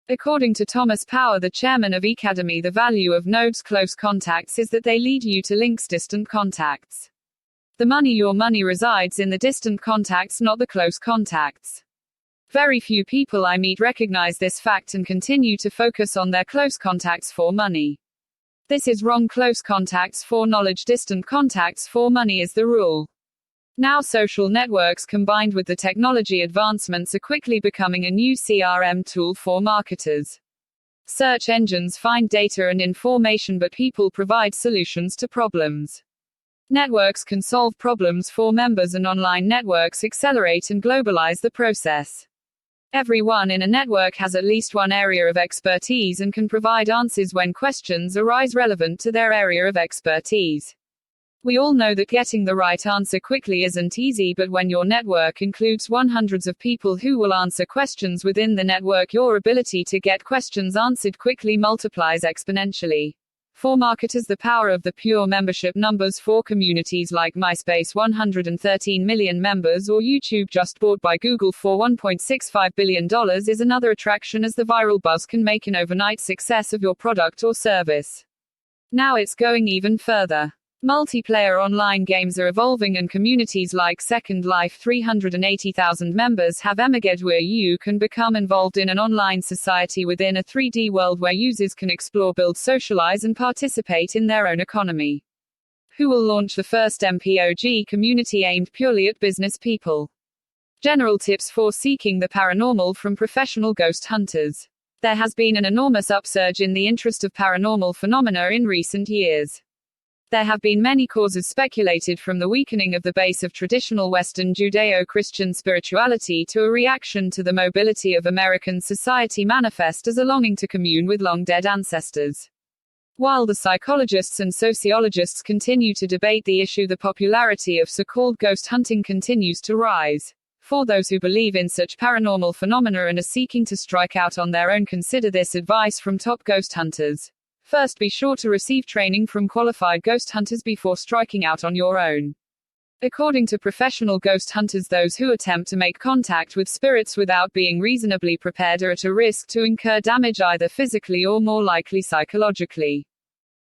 According to Thomas Power, the chairman of Ecademy, the value of nodes close contacts is that they lead you to links distant contacts. Your money resides in the distant contacts, not the close contacts. Very few people I meet recognize this fact and continue to focus on their close contacts for money. This is wrong. Close contacts for knowledge, distant contacts for money is the rule. Now social networks combined with the technology advancements are quickly becoming a new CRM tool for marketers. Search engines find data and information, but people provide solutions to problems. Networks can solve problems for members, and online networks accelerate and globalize the process. Everyone in a network has at least one area of expertise and can provide answers when questions arise relevant to their area of expertise. We all know that getting the right answer quickly isn't easy, but when your network includes hundreds of people who will answer questions within the network, your ability to get questions answered quickly multiplies exponentially. For marketers, the power of the pure membership numbers for communities like MySpace, 113 million members, or YouTube, just bought by Google for $1.65 billion, is another attraction, as the viral buzz can make an overnight success of your product or service. Now it's going even further. Multiplayer online games are evolving, and communities like Second Life, 380,000 members, have Emaged, where you can become involved in an online society within a 3D world where users can explore, build, socialize, and participate in their own economy. Who will launch the first MPOG community aimed purely at business people? General tips for seeking the paranormal from professional ghost hunters. There has been an enormous upsurge in the interest of paranormal phenomena in recent years. There have been many causes speculated, from the weakening of the base of traditional Western Judeo-Christian spirituality to a reaction to the mobility of American society manifest as a longing to commune with long-dead ancestors. While the psychologists and sociologists continue to debate the issue, the popularity of so-called ghost hunting continues to rise. For those who believe in such paranormal phenomena and are seeking to strike out on their own, consider this advice from top ghost hunters. First, be sure to receive training from qualified ghost hunters before striking out on your own. According to professional ghost hunters, those who attempt to make contact with spirits without being reasonably prepared are at a risk to incur damage, either physically or more likely psychologically.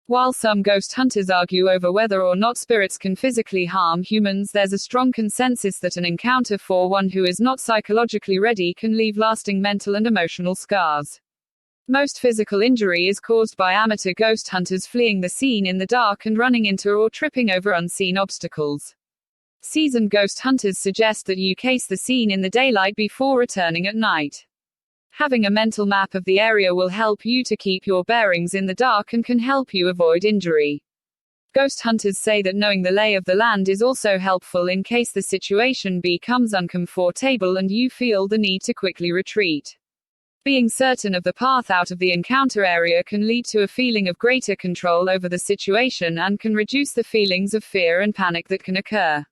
While some ghost hunters argue over whether or not spirits can physically harm humans, there's a strong consensus that an encounter for one who is not psychologically ready can leave lasting mental and emotional scars. Most physical injury is caused by amateur ghost hunters fleeing the scene in the dark and running into or tripping over unseen obstacles. Seasoned ghost hunters suggest that you case the scene in the daylight before returning at night. Having a mental map of the area will help you to keep your bearings in the dark and can help you avoid injury. Ghost hunters say that knowing the lay of the land is also helpful in case the situation becomes uncomfortable and you feel the need to quickly retreat. Being certain of the path out of the encounter area can lead to a feeling of greater control over the situation and can reduce the feelings of fear and panic that can occur.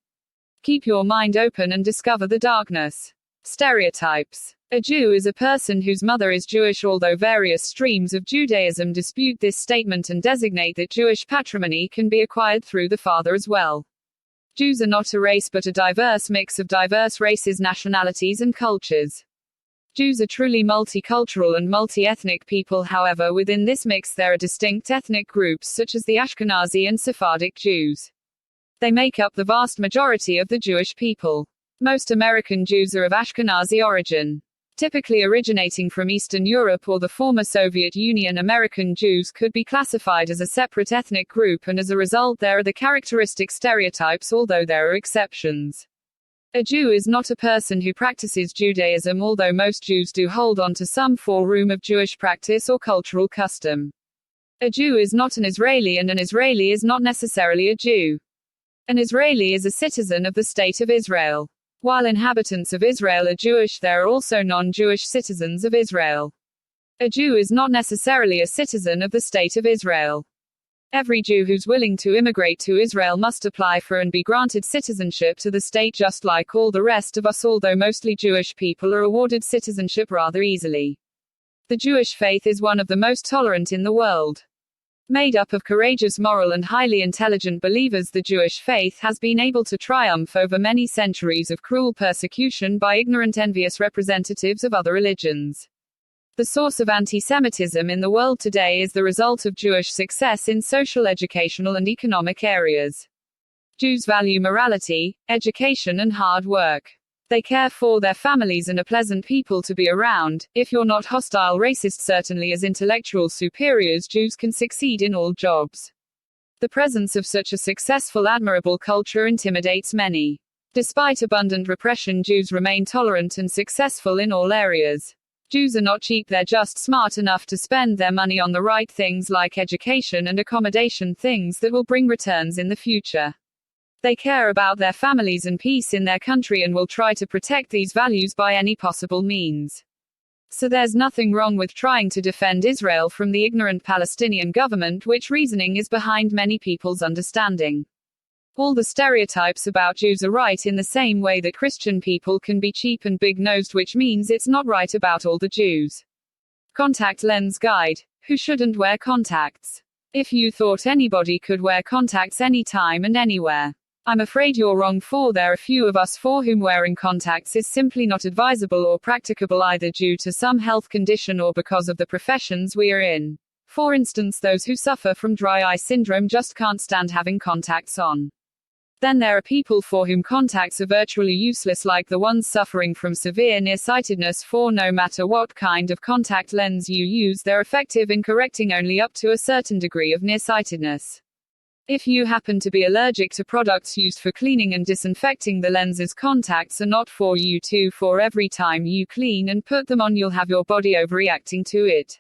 Keep your mind open and discover the darkness. Stereotypes. A Jew is a person whose mother is Jewish, although various streams of Judaism dispute this statement and designate that Jewish patrimony can be acquired through the father as well. Jews are not a race but a diverse mix of diverse races, nationalities and cultures. Jews are truly multicultural and multi-ethnic people. However, within this mix there are distinct ethnic groups such as the Ashkenazi and Sephardic Jews. They make up the vast majority of the Jewish people. Most American Jews are of Ashkenazi origin. Typically originating from Eastern Europe or the former Soviet Union, American Jews could be classified as a separate ethnic group, and as a result there are the characteristic stereotypes, although there are exceptions. A Jew is not a person who practices Judaism, although most Jews do hold on to some form of Jewish practice or cultural custom. A Jew is not an Israeli, and an Israeli is not necessarily a Jew. An Israeli is a citizen of the State of Israel. While inhabitants of Israel are Jewish, there are also non-Jewish citizens of Israel. A Jew is not necessarily a citizen of the State of Israel. Every Jew who's willing to immigrate to Israel must apply for and be granted citizenship to the state, just like all the rest of us, although mostly Jewish people are awarded citizenship rather easily. The Jewish faith is one of the most tolerant in the world. Made up of courageous, moral and highly intelligent believers, the Jewish faith has been able to triumph over many centuries of cruel persecution by ignorant, envious representatives of other religions. The source of anti-Semitism in the world today is the result of Jewish success in social, educational and economic areas. Jews value morality, education and hard work. They care for their families and are pleasant people to be around. If you're not hostile, racist, certainly as intellectual superiors, Jews can succeed in all jobs. The presence of such a successful, admirable culture intimidates many. Despite abundant repression, Jews remain tolerant and successful in all areas. Jews are not cheap, they're just smart enough to spend their money on the right things like education and accommodation, things that will bring returns in the future. They care about their families and peace in their country and will try to protect these values by any possible means. So there's nothing wrong with trying to defend Israel from the ignorant Palestinian government, which reasoning is behind many people's understanding. All the stereotypes about Jews are right in the same way that Christian people can be cheap and big-nosed, which means it's not right about all the Jews. Contact lens guide. Who shouldn't wear contacts? If you thought anybody could wear contacts anytime and anywhere, I'm afraid you're wrong, for there are few of us for whom wearing contacts is simply not advisable or practicable, either due to some health condition or because of the professions we are in. For instance, those who suffer from dry eye syndrome just can't stand having contacts on. Then there are people for whom contacts are virtually useless, like the ones suffering from severe nearsightedness, for no matter what kind of contact lens you use, they're effective in correcting only up to a certain degree of nearsightedness. If you happen to be allergic to products used for cleaning and disinfecting the lenses, contacts are not for you too, for every time you clean and put them on, you'll have your body overreacting to it.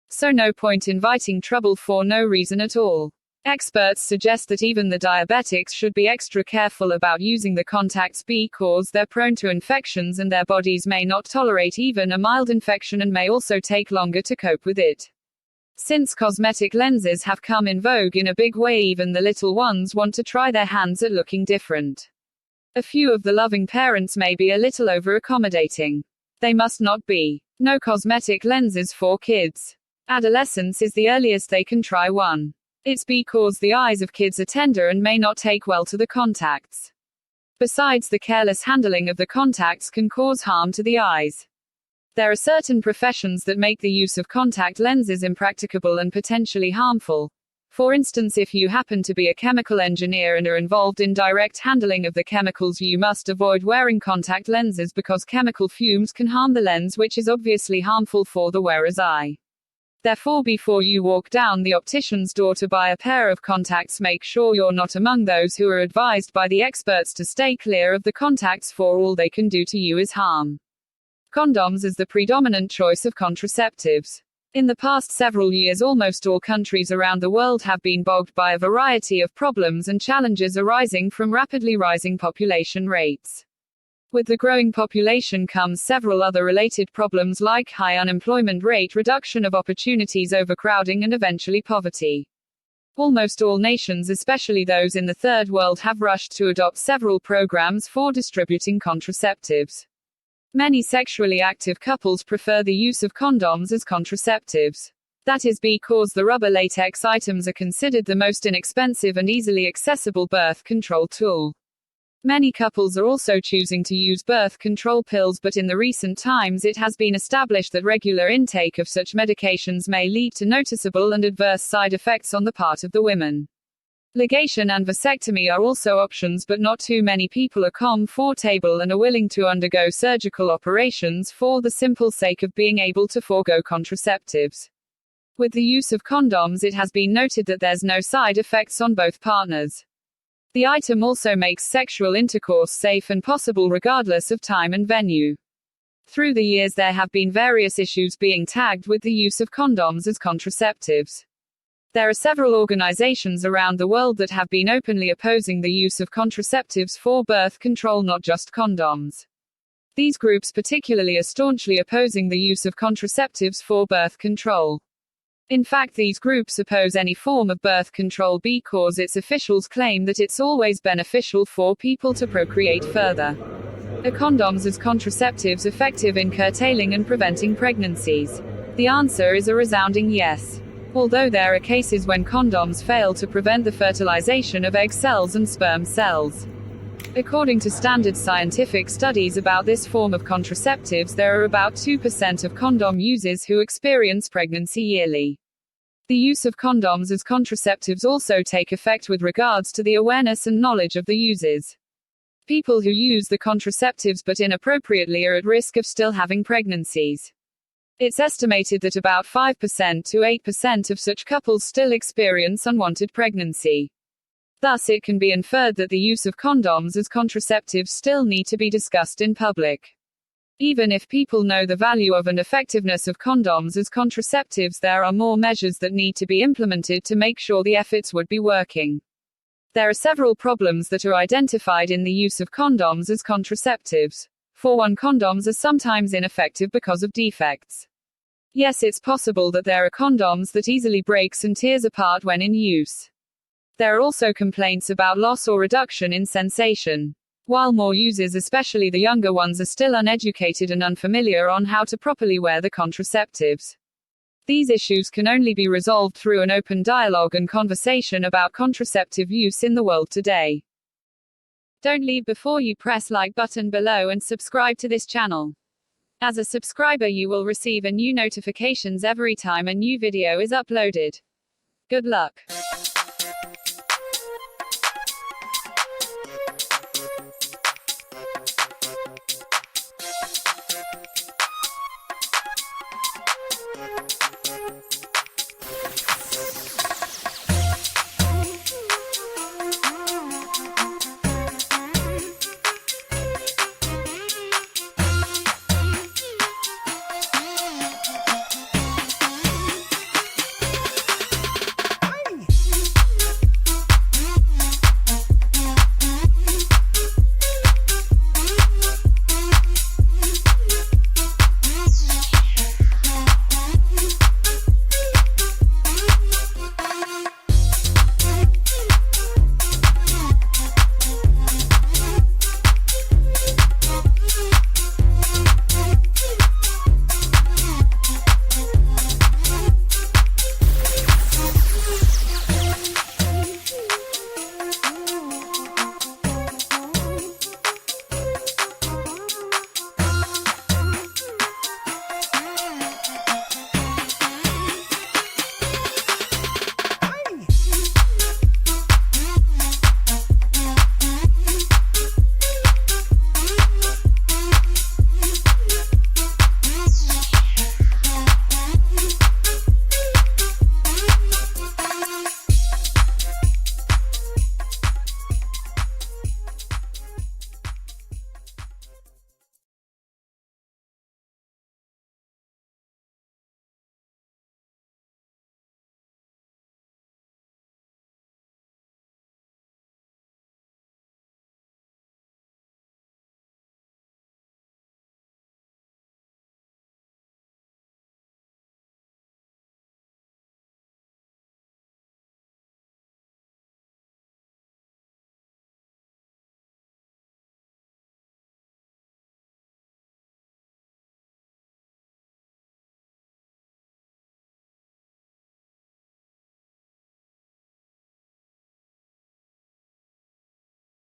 So no point inviting trouble for no reason at all. Experts suggest that even the diabetics should be extra careful about using the contacts because they're prone to infections and their bodies may not tolerate even a mild infection and may also take longer to cope with it. Since cosmetic lenses have come in vogue in a big way, even the little ones want to try their hands at looking different. A few of the loving parents may be a little over-accommodating. They must not be. No cosmetic lenses for kids. Adolescence is the earliest they can try one. It's because the eyes of kids are tender and may not take well to the contacts. Besides, the careless handling of the contacts can cause harm to the eyes. There are certain professions that make the use of contact lenses impracticable and potentially harmful. For instance, if you happen to be a chemical engineer and are involved in direct handling of the chemicals, you must avoid wearing contact lenses because chemical fumes can harm the lens, which is obviously harmful for the wearer's eye. Therefore, before you walk down the optician's door to buy a pair of contacts, make sure you're not among those who are advised by the experts to stay clear of the contacts, for all they can do to you is harm. Condoms as the predominant choice of contraceptives. In the past several years, almost all countries around the world have been bogged by a variety of problems and challenges arising from rapidly rising population rates. With the growing population comes several other related problems like high unemployment rate, reduction of opportunities, overcrowding, and eventually poverty. Almost all nations, especially those in the third world, have rushed to adopt several programs for distributing contraceptives. Many sexually active couples prefer the use of condoms as contraceptives. That is because the rubber latex items are considered the most inexpensive and easily accessible birth control tool. Many couples are also choosing to use birth control pills, but in the recent times it has been established that regular intake of such medications may lead to noticeable and adverse side effects on the part of the women. Ligation and vasectomy are also options, but not too many people are comfortable and are willing to undergo surgical operations for the simple sake of being able to forego contraceptives. With the use of condoms, it has been noted that there's no side effects on both partners. The item also makes sexual intercourse safe and possible regardless of time and venue. Through the years, there have been various issues being tagged with the use of condoms as contraceptives. There are several organizations around the world that have been openly opposing the use of contraceptives for birth control, not just condoms. These groups particularly are staunchly opposing the use of contraceptives for birth control. In fact, these groups oppose any form of birth control because its officials claim that it's always beneficial for people to procreate further. Are condoms as contraceptives effective in curtailing and preventing pregnancies? The answer is a resounding yes. Although there are cases when condoms fail to prevent the fertilization of egg cells and sperm cells. According to standard scientific studies about this form of contraceptives, there are about 2% of condom users who experience pregnancy yearly. The use of condoms as contraceptives also take effect with regards to the awareness and knowledge of the users. People who use the contraceptives but inappropriately are at risk of still having pregnancies. It's estimated that about 5% to 8% of such couples still experience unwanted pregnancy. Thus, it can be inferred that the use of condoms as contraceptives still need to be discussed in public. Even if people know the value of and effectiveness of condoms as contraceptives, there are more measures that need to be implemented to make sure the efforts would be working. There are several problems that are identified in the use of condoms as contraceptives. For one, condoms are sometimes ineffective because of defects. Yes, it's possible that there are condoms that easily breaks and tears apart when in use. There are also complaints about loss or reduction in sensation. While more users, especially the younger ones, are still uneducated and unfamiliar on how to properly wear the contraceptives. These issues can only be resolved through an open dialogue and conversation about contraceptive use in the world today. Don't leave before you press like button below and subscribe to this channel. As a subscriber, you will receive a new notifications every time a new video is uploaded. Good luck.